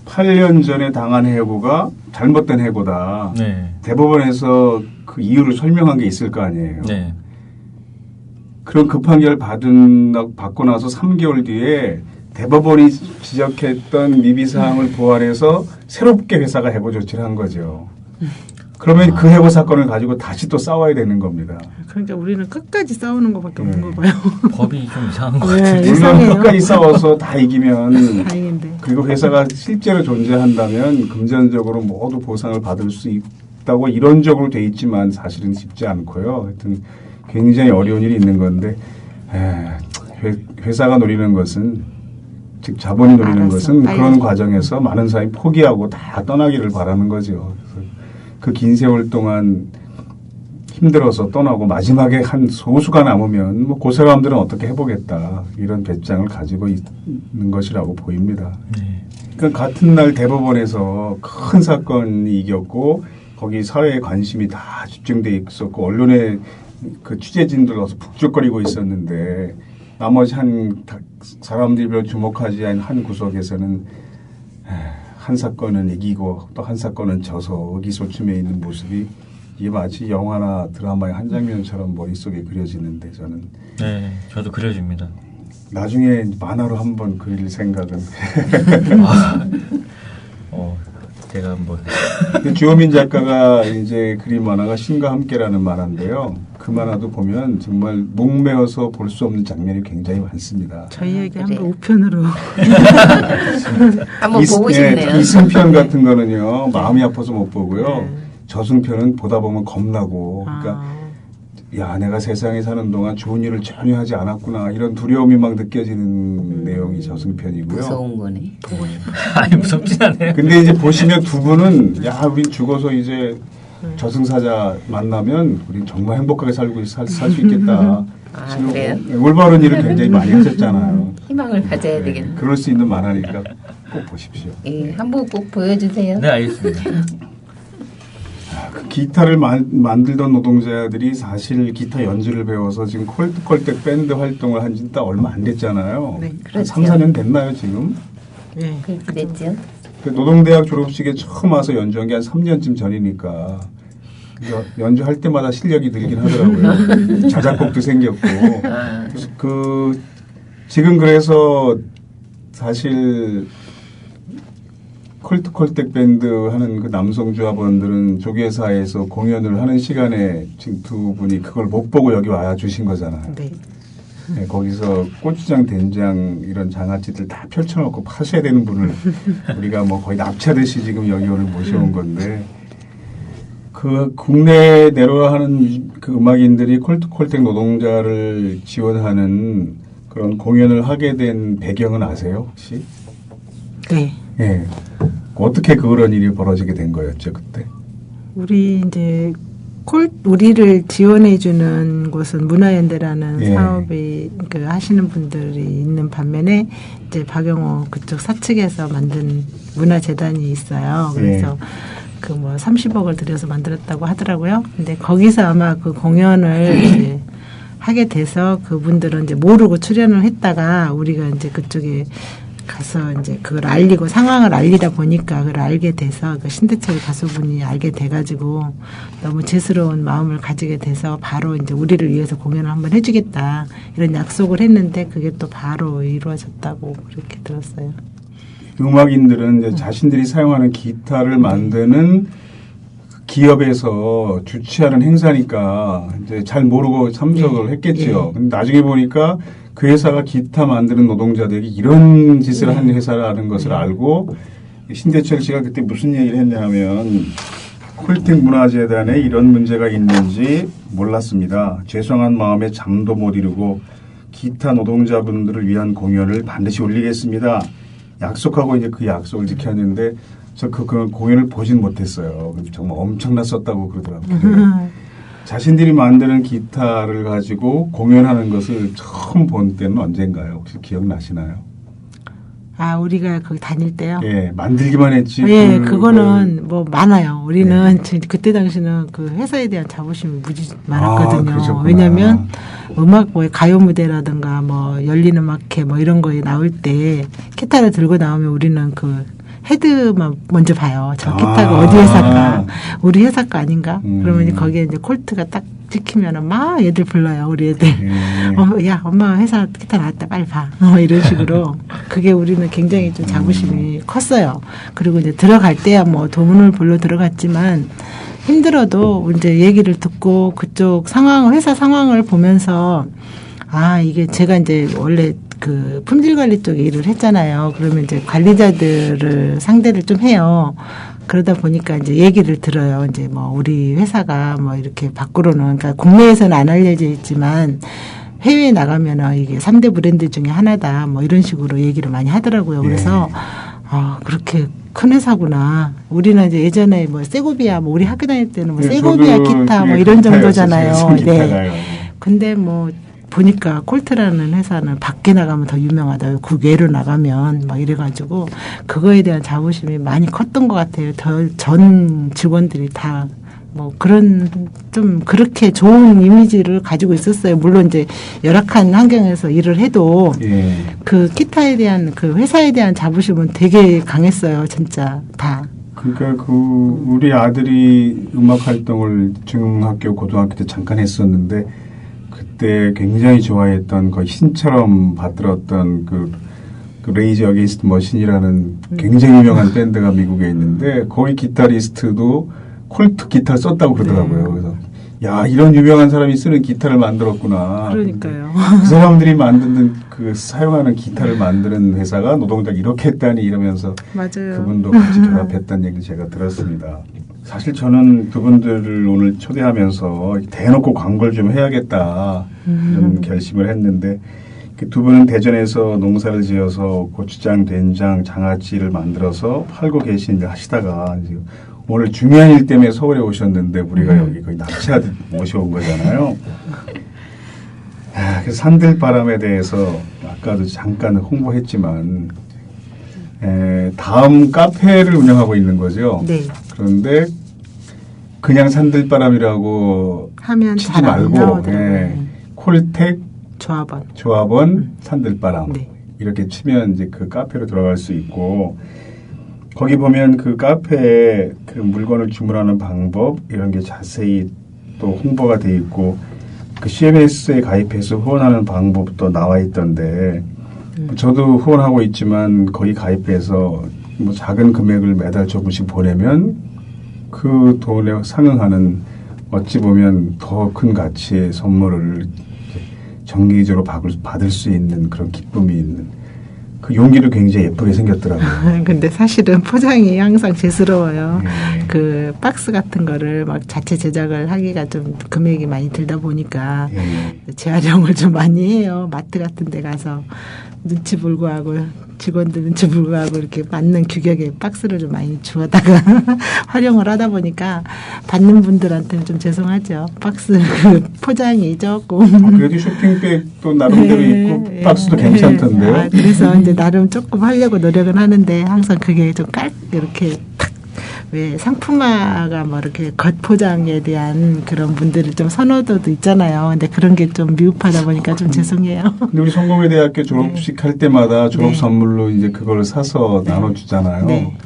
8년 전에 당한 해고가 잘못된 해고다. 네. 대법원에서 그 이유를 설명한 게 있을 거 아니에요. 네. 그런 급판결 받고 나서 3개월 뒤에 대법원이 지적했던 미비사항을 보완해서 새롭게 회사가 해고 조치를 한 거죠. 그러면 그 해고 사건을 가지고 다시 또 싸워야 되는 겁니다. 그러니까 우리는 끝까지 싸우는 것밖에 네. 없는 거 봐요. 법이 좀 이상한 것 네. 같은데. 물론 이상해요. 끝까지 싸워서 다 이기면 다행인데. 그리고 회사가 실제로 존재한다면 금전적으로 모두 보상을 받을 수 있다고 이론적으로 돼 있지만 사실은 쉽지 않고요. 하여튼 굉장히 어려운 일이 있는 건데 회사가 노리는 것은 즉 자본이 노리는 알았어. 것은 빨리. 그런 과정에서 많은 사람이 포기하고 다 떠나기를 바라는 거죠. 그 긴 세월 동안 힘들어서 떠나고 마지막에 한 소수가 남으면 뭐 그 사람들은 어떻게 해보겠다 이런 배짱을 가지고 있는 것이라고 보입니다. 네. 그러니까 같은 날 대법원에서 큰 사건이 이겼고 거기 사회의 관심이 다 집중돼 있었고 언론에 그 취재진들로서 북적거리고 있었는데 나머지 사람들이 별로 주목하지 않은 한 구석에서는 한 사건은 이기고 또 한 사건은 져서 의기소침해 있는 모습이 이게 마치 영화나 드라마의 한 장면처럼 머릿속에 그려지는데 저는 네, 저도 그려집니다. 나중에 만화로 한번 그릴 생각은 제가 한번 주호민 작가가 이제 그린 만화가 신과 함께라는 만화인데요. 그 만화도 보면 정말 목매어서 볼 수 없는 장면이 굉장히 많습니다. 저희에게 그래. 한번 우편으로 한번 보고 싶네요. 이승편 같은 거는요 마음이 아파서 못 보고요. 네. 저승편은 보다 보면 겁나고 그러니까 아, 야 내가 세상에 사는 동안 좋은 일을 전혀 하지 않았구나 이런 두려움이 막 느껴지는 내용이 저승편이고요. 무서운 거네. 아니 무섭진 않아요. 근데 이제 보시면 두 분은 야 우린 죽어서 이제 저승사자 만나면 우린 정말 행복하게 살 수 있겠다. 아, 지금 그래요? 올바른 일을 굉장히 많이 하셨잖아요. 희망을 가져야 되겠네. 그럴 수 있는 만화니까 꼭 보십시오. 예, 한번 꼭 보여주세요. 네, 알겠습니다. 그 기타를 만들던 노동자들이 사실 기타 연주를 배워서 지금 콜트콜텍 밴드 활동을 한 지 딱 얼마 안 됐잖아요. 네, 한 그렇죠. 3, 4년 됐나요 지금? 예. 그랬죠. 그 노동대학 졸업식에 처음 와서 연주한 게 한 3년쯤 전이니까 연주할 때마다 실력이 늘긴 하더라고요. 자작곡도 생겼고. 그래서 지금 그래서 사실 콜트콜텍 밴드 하는 그 남성 조합원들은 조계사에서 공연을 하는 시간에 지금 두 분이 그걸 못 보고 여기 와 주신 거잖아요. 네. 네, 거기서 고추장, 된장 이런 장아찌들 다 펼쳐놓고 파셔야 되는 분을 우리가 뭐 거의 납치하듯이 지금 여기 오늘 모셔온 건데 그 국내 내로 하는 그 음악인들이 콜트콜텍 노동자를 지원하는 그런 공연을 하게 된 배경은 아세요 혹시? 네. 예. 어떻게 그런 일이 벌어지게 된 거였죠 그때? 우리 이제 우리를 지원해주는 곳은 문화연대라는 예. 사업이 하시는 분들이 있는 반면에 이제 박영호 그쪽 사측에서 만든 문화재단이 있어요. 그래서 그 30억을 들여서 만들었다고 하더라고요. 근데 거기서 아마 그 공연을 이제 하게 돼서 그분들은 이제 모르고 출연을 했다가 우리가 이제 그쪽에 가서 이제 그걸 알리고 상황을 알리다 보니까 그걸 알게 돼서 그 신대철 가수분이 알게 돼가지고 너무 죄스러운 마음을 가지게 돼서 바로 이제 우리를 위해서 공연을 한번 해주겠다 이런 약속을 했는데 그게 또 바로 이루어졌다고 그렇게 들었어요. 음악인들은 이제 자신들이 사용하는 기타를 만드는 기업에서 주최하는 행사니까 이제 잘 모르고 참석을 했겠지요. 근데 나중에 보니까 그 회사가 기타 만드는 노동자들이 이런 짓을 하는 회사라는 것을 알고 신대철 씨가 그때 무슨 얘기를 했냐면 콜텍 문화재단에 이런 문제가 있는지 몰랐습니다. 죄송한 마음에 잠도 못 이루고 기타 노동자분들을 위한 공연을 반드시 올리겠습니다. 약속하고 이제 그 약속을 지켰는데 저 그 공연을 보진 못했어요. 정말 엄청났었다고 그러더라고요. 자신들이 만드는 기타를 가지고 공연하는 것을 처음 본 때는 언젠가요? 혹시 기억나시나요? 아, 우리가 거기 다닐 때요? 예, 만들기만 했지. 예, 그거는 뭐 많아요. 우리는 그때 당시는 그 회사에 대한 자부심이 무지 많았거든요. 그러셨구나. 왜냐면 음악 뭐 가요 무대라든가 뭐 열린 음악회 뭐 이런 거에 나올 때 기타를 들고 나오면 우리는 그 헤드만 먼저 봐요. 저 기타가 어디 회사가 우리 회사 거 아닌가? 그러면 이제 거기에 이제 콜트가 딱 찍히면은 막 애들 불러요. 우리 애들. 야, 엄마 회사 기타 나왔다. 빨리 봐. 이런 식으로. 그게 우리는 굉장히 좀 자부심이 컸어요. 그리고 이제 들어갈 때야 뭐 도문을 불러 들어갔지만 힘들어도 이제 얘기를 듣고 그쪽 상황, 회사 상황을 보면서 아, 이게 제가 이제 원래 그 품질 관리 쪽에 일을 했잖아요. 그러면 이제 관리자들을 상대를 좀 해요. 그러다 보니까 이제 얘기를 들어요. 이제 뭐 우리 회사가 뭐 이렇게 밖으로는, 그러니까 국내에서는 안 알려져 있지만 해외에 나가면은 이게 3대 브랜드 중에 하나다. 뭐 이런 식으로 얘기를 많이 하더라고요. 그래서 아, 그렇게 큰 회사구나. 우리는 이제 예전에 뭐 세고비아, 뭐 우리 학교 다닐 때는 뭐 세고비아 기타 뭐 이런 정도잖아요. 네. 근데 뭐 보니까 콜트라는 회사는 밖에 나가면 더 유명하다. 국외로 나가면 막 이래가지고 그거에 대한 자부심이 많이 컸던 것 같아요. 전 직원들이 다 뭐 그런 좀 그렇게 좋은 이미지를 가지고 있었어요. 물론 이제 열악한 환경에서 일을 해도 예. 그 기타에 대한 그 회사에 대한 자부심은 되게 강했어요. 진짜 다. 그러니까 그 우리 아들이 음악 활동을 중학교, 고등학교 때 잠깐 했었는데 그때 굉장히 좋아했던 거의 신처럼 받들었던 그 레이지 어게인스트 머신이라는 굉장히 유명한 밴드가 미국에 있는데 거기 기타리스트도 콜트 기타를 썼다고 그러더라고요. 그래서 야, 이런 유명한 사람이 쓰는 기타를 만들었구나. 그러니까요. 그 사람들이 만드는 그 사용하는 기타를 만드는 회사가 노동자 이렇게 했다니 이러면서 맞아요. 그분도 같이 결합했다는 얘기를 제가 들었습니다. 사실 저는 그분들을 오늘 초대하면서 대놓고 광고를 좀 해야겠다 이런 결심을 했는데 그 두 분은 대전에서 농사를 지어서 고추장, 된장, 장아찌를 만들어서 팔고 계신 일 하시다가 이제 오늘 중요한 일 때문에 서울에 오셨는데 우리가 여기 거의 납치하듯 모셔온 거잖아요. 그 산들바람에 대해서 아까도 잠깐 홍보했지만 다음 카페를 운영하고 있는 거죠. 네. 그런데 그냥 산들바람이라고 하면 치지 잘 안 말고 나오더라고요. 콜텍 조합원 산들바람 네. 이렇게 치면 이제 그 카페로 들어갈 수 있고 거기 보면 그 카페에 그 물건을 주문하는 방법 이런 게 자세히 또 홍보가 돼 있고 그 CMS에 가입해서 후원하는 방법도 나와 있던데 저도 후원하고 있지만 거기 가입해서 뭐 작은 금액을 매달 조금씩 보내면 그 돈에 상응하는 어찌 보면 더 큰 가치의 선물을 정기적으로 받을 수 있는 그런 기쁨이 있는 그 용기도 굉장히 예쁘게 생겼더라고요. 근데 사실은 포장이 항상 죄스러워요. 네. 그 박스 같은 거를 막 자체 제작을 하기가 좀 금액이 많이 들다 보니까 예. 재활용을 좀 많이 해요. 마트 같은 데 가서 눈치 불고 하고 직원들 눈치 불고 하고 이렇게 맞는 규격의 박스를 좀 많이 주워다가 활용을 하다 보니까 받는 분들한테는 좀 죄송하죠. 박스 그 포장이 조금. 그래도 쇼핑백도 나름대로 있고 박스도 괜찮던데요. 아, 그래서 이제 나름 조금 하려고 노력은 하는데 항상 그게 좀 이렇게 탁 왜 상품화가 뭐 이렇게 겉포장에 대한 그런 분들이 좀 선호도도 있잖아요. 근데 그런 게 좀 미흡하다 보니까 좀 죄송해요. 근데 우리 성공회대학교 졸업식 할 때마다 졸업 선물로 이제 그걸 사서 나눠주잖아요. 네.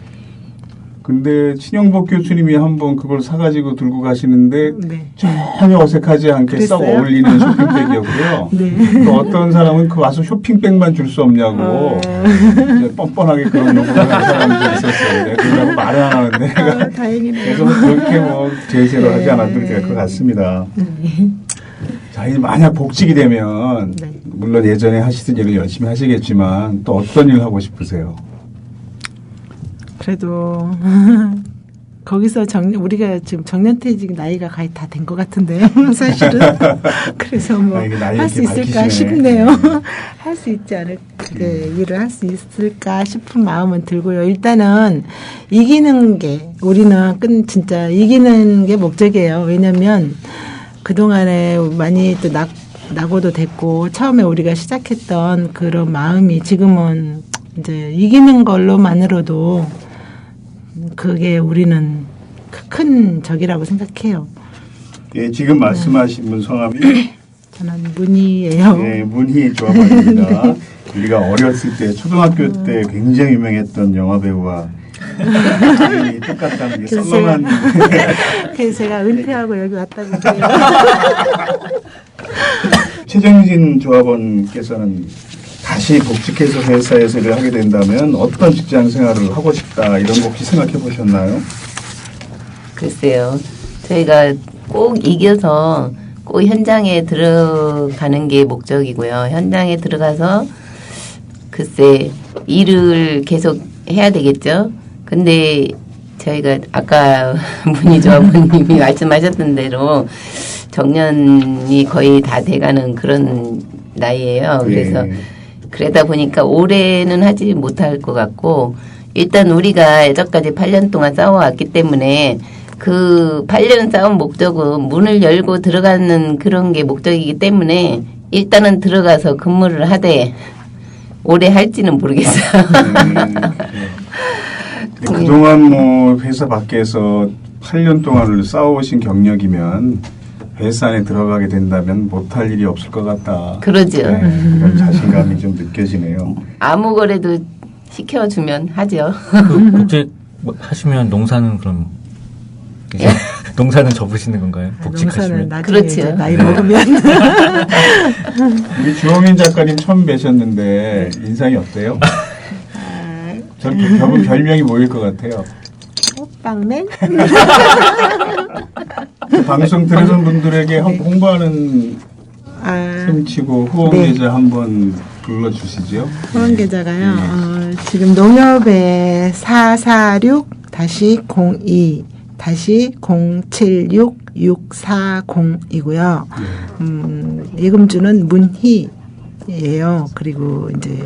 근데 신영복 교수님이 한번 그걸 사가지고 들고 가시는데 네. 전혀 어색하지 않게 썩 그랬어요? 어울리는 쇼핑백이었고요. 네. 또 어떤 사람은 그 와서 쇼핑백만 줄 수 없냐고 이제 뻔뻔하게 그런 요구를 하는 사람도 있었어요. 내가 그러라고 말을 안 하는데 내가 다행이네요. 그래서 뭐 그렇게 뭐 제세로 하지 않아도 될 것 같습니다. 자, 이제 만약 복직이 되면 네. 물론 예전에 하시던 일을 열심히 하시겠지만 또 어떤 일을 하고 싶으세요? 그래도 거기서 우리가 지금 정년퇴직 나이가 거의 다 된 것 같은데요, 사실은. 그래서 뭐 아, 이게 나이 할 수 이렇게 있을까 밝히시네. 싶네요. 할 수 있지 않을까, 일을 할 수 있을까 싶은 마음은 들고요. 일단은 이기는 게 우리는 진짜 이기는 게 목적이에요. 왜냐면 그동안에 많이 또 낙오도 됐고 처음에 우리가 시작했던 그런 마음이 지금은 이제 이기는 걸로만으로도 그게 우리는 큰 적이라고 생각해요. 예, 지금 말씀하신 분 성함이 저는 문희예요. 네, 문희 조합원입니다. 우리가 어렸을 때 초등학교 때 굉장히 유명했던 영화 배우와 이름이 똑같다는 게 글쎄요. 썰렁한 그래서 제가 은퇴하고 여기 왔다고 그래요. 최정진 조합원께서는 다시 복직해서 회사에서 일을 하게 된다면 어떤 직장 생활을 하고 싶다 이런 거 혹시 생각해 보셨나요? 글쎄요. 저희가 꼭 이겨서 꼭 현장에 들어가는 게 목적이고요. 현장에 들어가서 글쎄 일을 계속 해야 되겠죠. 근데 저희가 아까 문희 조합원님이 말씀하셨던 대로 정년이 거의 다 돼가는 그런 나이예요. 그래서 네. 그러다 보니까 올해는 하지 못할 것 같고 일단 우리가 여태까지 8년 동안 싸워왔기 때문에 그 8년 싸운 목적은 문을 열고 들어가는 그런 게 목적이기 때문에 일단은 들어가서 근무를 하되 오래 할지는 모르겠어요. 근데 그동안 뭐 회사 밖에서 8년 동안을 싸워오신 경력이면 회사 안에 들어가게 된다면 못할 일이 없을 것 같다. 그러죠. 네, 그런 자신감이 좀 느껴지네요. 아무 거래도 시켜주면 하죠. 그 복직 하시면 농사는 그럼 이제 농사는 접으시는 건가요? 농사는 복직하시면? 나중에 그렇죠. 이제 나이 네. 먹으면 우리 주홍인 작가님 처음 뵈셨는데 인상이 어때요? 전 저분 별명이 뭐일 것 같아요? 빵맨? 그 방송 들으신 분들에게 홍보하는 아, 셈치고 후원 네. 계좌 한번 불러주시죠. 후원 계좌가요. 네. 지금 농협에 446-02 076-640이고요. 예금주는 문희예요. 그리고 이제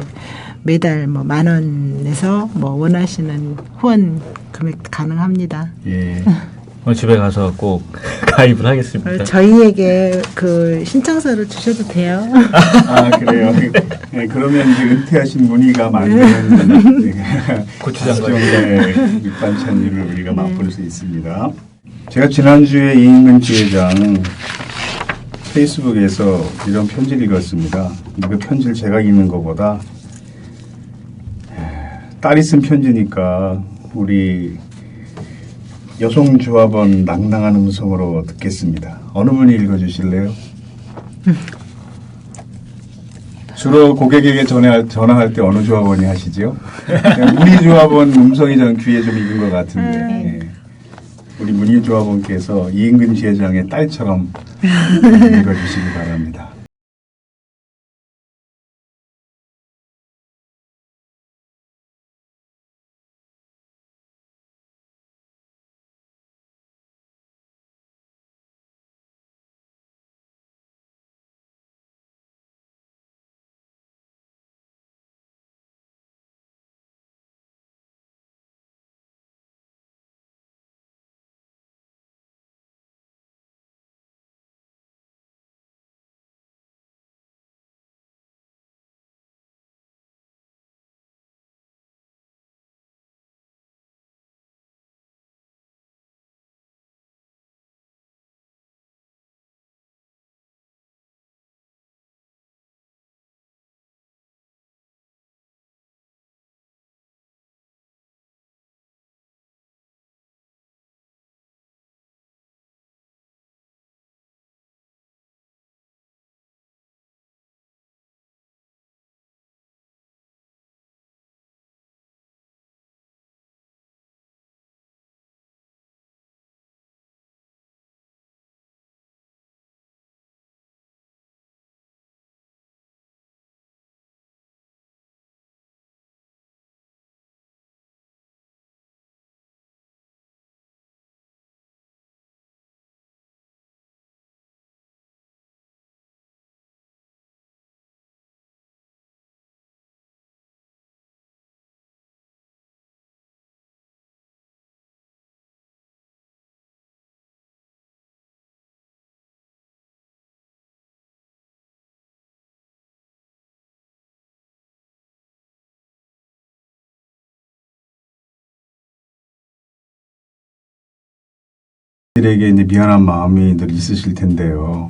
매달 뭐 10,000원에서 뭐 원하시는 후원 금액 가능합니다. 예. 오늘 집에 가서 꼭 가입을 하겠습니다. 저희에게 그 신청서를 주셔도 돼요. 아 그래요. 네, 그러면 이제 은퇴하신 문의가 만드는 고추장과 각종의 밑반찬류를 우리가 맛볼 수 있습니다. 제가 지난주에 이인근 지회장 페이스북에서 이런 편지를 읽었습니다. 근데 그 편지를 제가 읽는 것보다 딸이 쓴 편지니까 우리 여성 조합원 낭낭한 음성으로 듣겠습니다. 어느 분이 읽어주실래요? 주로 고객에게 전화할 때 어느 조합원이 하시지요? 문희 조합원 음성이 저는 귀에 좀 익은 것 같은데 우리 문희 조합원께서 이인근 지회장의 딸처럼 읽어주시기 바랍니다. 들에게 이제 미안한 마음이 늘 있으실 텐데요.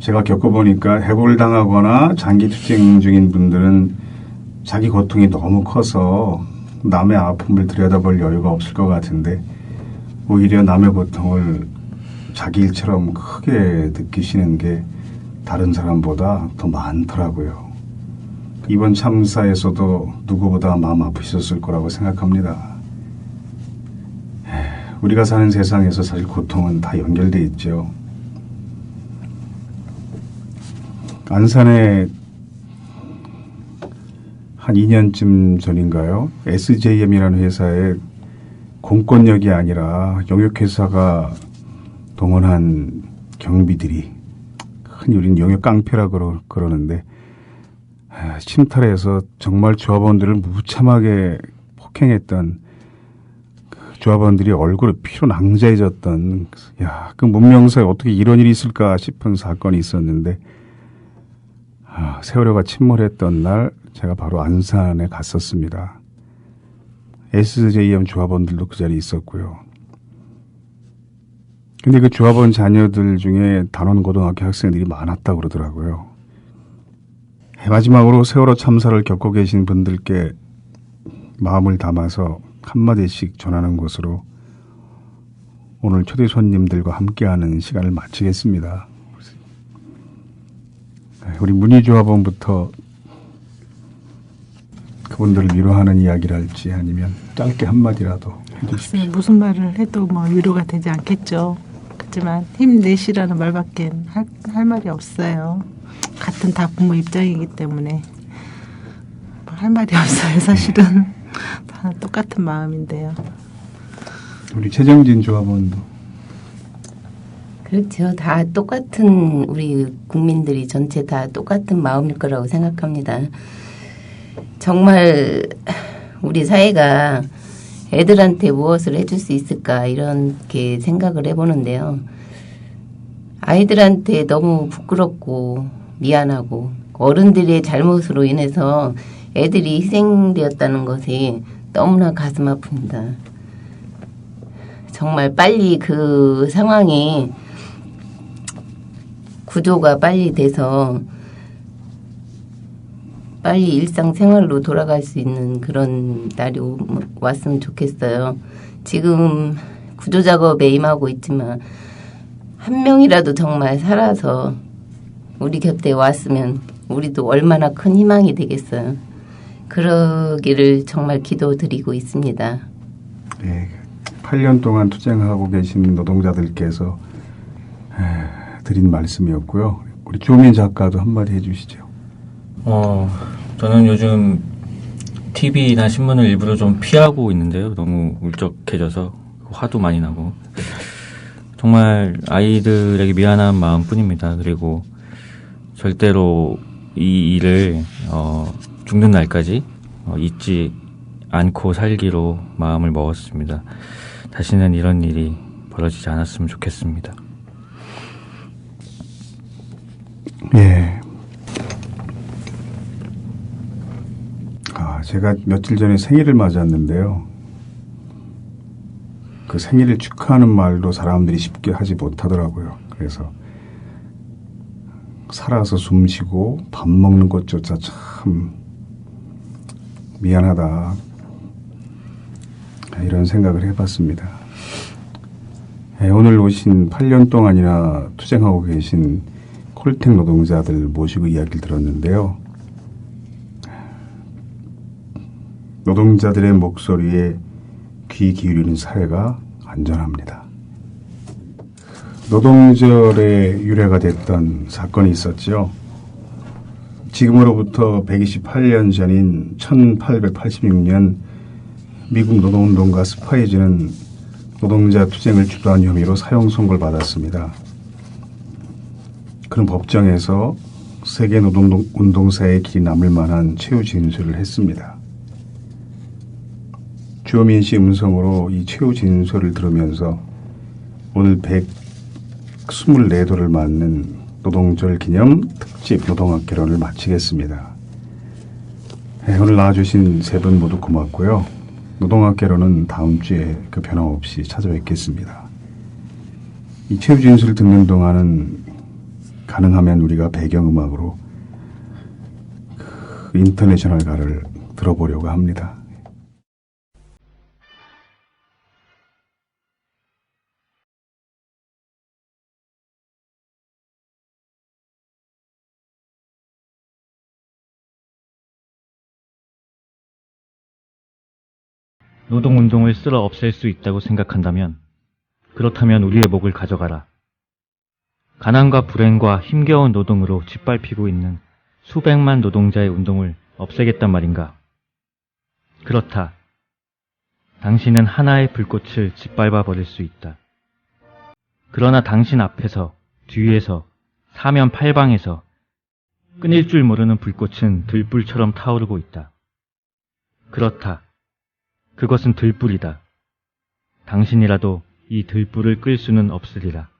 제가 겪어보니까 해고를 당하거나 장기 투쟁 중인 분들은 자기 고통이 너무 커서 남의 아픔을 들여다볼 여유가 없을 것 같은데 오히려 남의 고통을 자기 일처럼 크게 느끼시는 게 다른 사람보다 더 많더라고요. 이번 참사에서도 누구보다 마음 아프셨을 거라고 생각합니다. 우리가 사는 세상에서 사실 고통은 다 연결돼 있죠. 안산에 한 2년쯤 전인가요? SJM이라는 회사에 공권력이 아니라 영역회사가 동원한 경비들이, 흔히 우리는 영역 깡패라 그러는데, 침탈해서 정말 조합원들을 무참하게 폭행했던 그 조합원들이 얼굴에 피로 낭자해졌던, 그 문명사에 어떻게 이런 일이 있을까 싶은 사건이 있었는데, 세월호가 침몰했던 날 제가 바로 안산에 갔었습니다. SJM 조합원들도 그 자리에 있었고요. 근데 그 조합원 자녀들 중에 단원고등학교 학생들이 많았다고 그러더라고요. 마지막으로 세월호 참사를 겪고 계신 분들께 마음을 담아서 한마디씩 전하는 것으로 오늘 초대 손님들과 함께하는 시간을 마치겠습니다. 우리 문희조합원부터 그분들을 위로하는 이야기를 할지 아니면 짧게 한마디라도 해주십시오. 글쎄, 무슨 말을 해도 뭐 위로가 되지 않겠죠. 그렇지만 힘내시라는 말밖에 할 말이 없어요. 같은 다 부모 입장이기 때문에 할 말이 없어요. 사실은 다 똑같은 마음인데요. 우리 최정진 조합원도. 그렇죠. 다 똑같은 우리 국민들이 전체 다 똑같은 마음일 거라고 생각합니다. 정말 우리 사회가 애들한테 무엇을 해줄 수 있을까 이렇게 생각을 해보는데요. 아이들한테 너무 부끄럽고 미안하고 어른들의 잘못으로 인해서 애들이 희생되었다는 것이 너무나 가슴 아픕니다. 정말 빨리 그 상황이 구조가 빨리 돼서 빨리 일상생활로 돌아갈 수 있는 그런 날이 왔으면 좋겠어요. 지금 구조작업에 임하고 있지만 한 명이라도 정말 살아서 우리 곁에 왔으면 우리도 얼마나 큰 희망이 되겠어요. 그러기를 정말 기도드리고 있습니다. 네, 8년 동안 투쟁하고 계신 노동자들께서 드린 말씀이었고요. 우리 조민 작가도 한마디 해주시죠. 저는 요즘 TV나 신문을 일부러 좀 피하고 있는데요. 너무 울적해져서 화도 많이 나고 정말 아이들에게 미안한 마음뿐입니다. 그리고 절대로 이 일을 죽는 날까지 잊지 않고 살기로 마음을 먹었습니다. 다시는 이런 일이 벌어지지 않았으면 좋겠습니다. 예. 제가 며칠 전에 생일을 맞았는데요. 그 생일을 축하하는 말도 사람들이 쉽게 하지 못하더라고요. 그래서 살아서 숨쉬고 밥 먹는 것조차 참 미안하다. 이런 생각을 해봤습니다. 오늘 오신 8년 동안이나 투쟁하고 계신 콜택 노동자들 모시고 이야기를 들었는데요. 노동자들의 목소리에 귀 기울이는 사회가 안전합니다. 노동절에 유래가 됐던 사건이 있었죠. 지금으로부터 128년 전인 1886년 미국 노동운동가 스파이즈는 노동자 투쟁을 주도한 혐의로 사형 선고를 받았습니다. 그는 법정에서 세계 노동운동사의 길이 남을 만한 최후 진술을 했습니다. 주호민 씨 음성으로 이 최후 진술을 들으면서 오늘 124도를 맞는 노동절 기념 특집 노동학 개론을 마치겠습니다. 오늘 나와주신 세 분 모두 고맙고요. 노동학 개론은 다음 주에 그 변함없이 찾아뵙겠습니다. 이 최우진수를 듣는 동안은 가능하면 우리가 배경음악으로 그 인터내셔널 가를 들어보려고 합니다. 노동운동을 쓸어 없앨 수 있다고 생각한다면 그렇다면 우리의 목을 가져가라. 가난과 불행과 힘겨운 노동으로 짓밟히고 있는 수백만 노동자의 운동을 없애겠단 말인가? 그렇다. 당신은 하나의 불꽃을 짓밟아 버릴 수 있다. 그러나 당신 앞에서, 뒤에서, 사면 팔방에서 끊일 줄 모르는 불꽃은 들불처럼 타오르고 있다. 그렇다. 그것은 들불이다. 당신이라도 이 들불을 끌 수는 없으리라.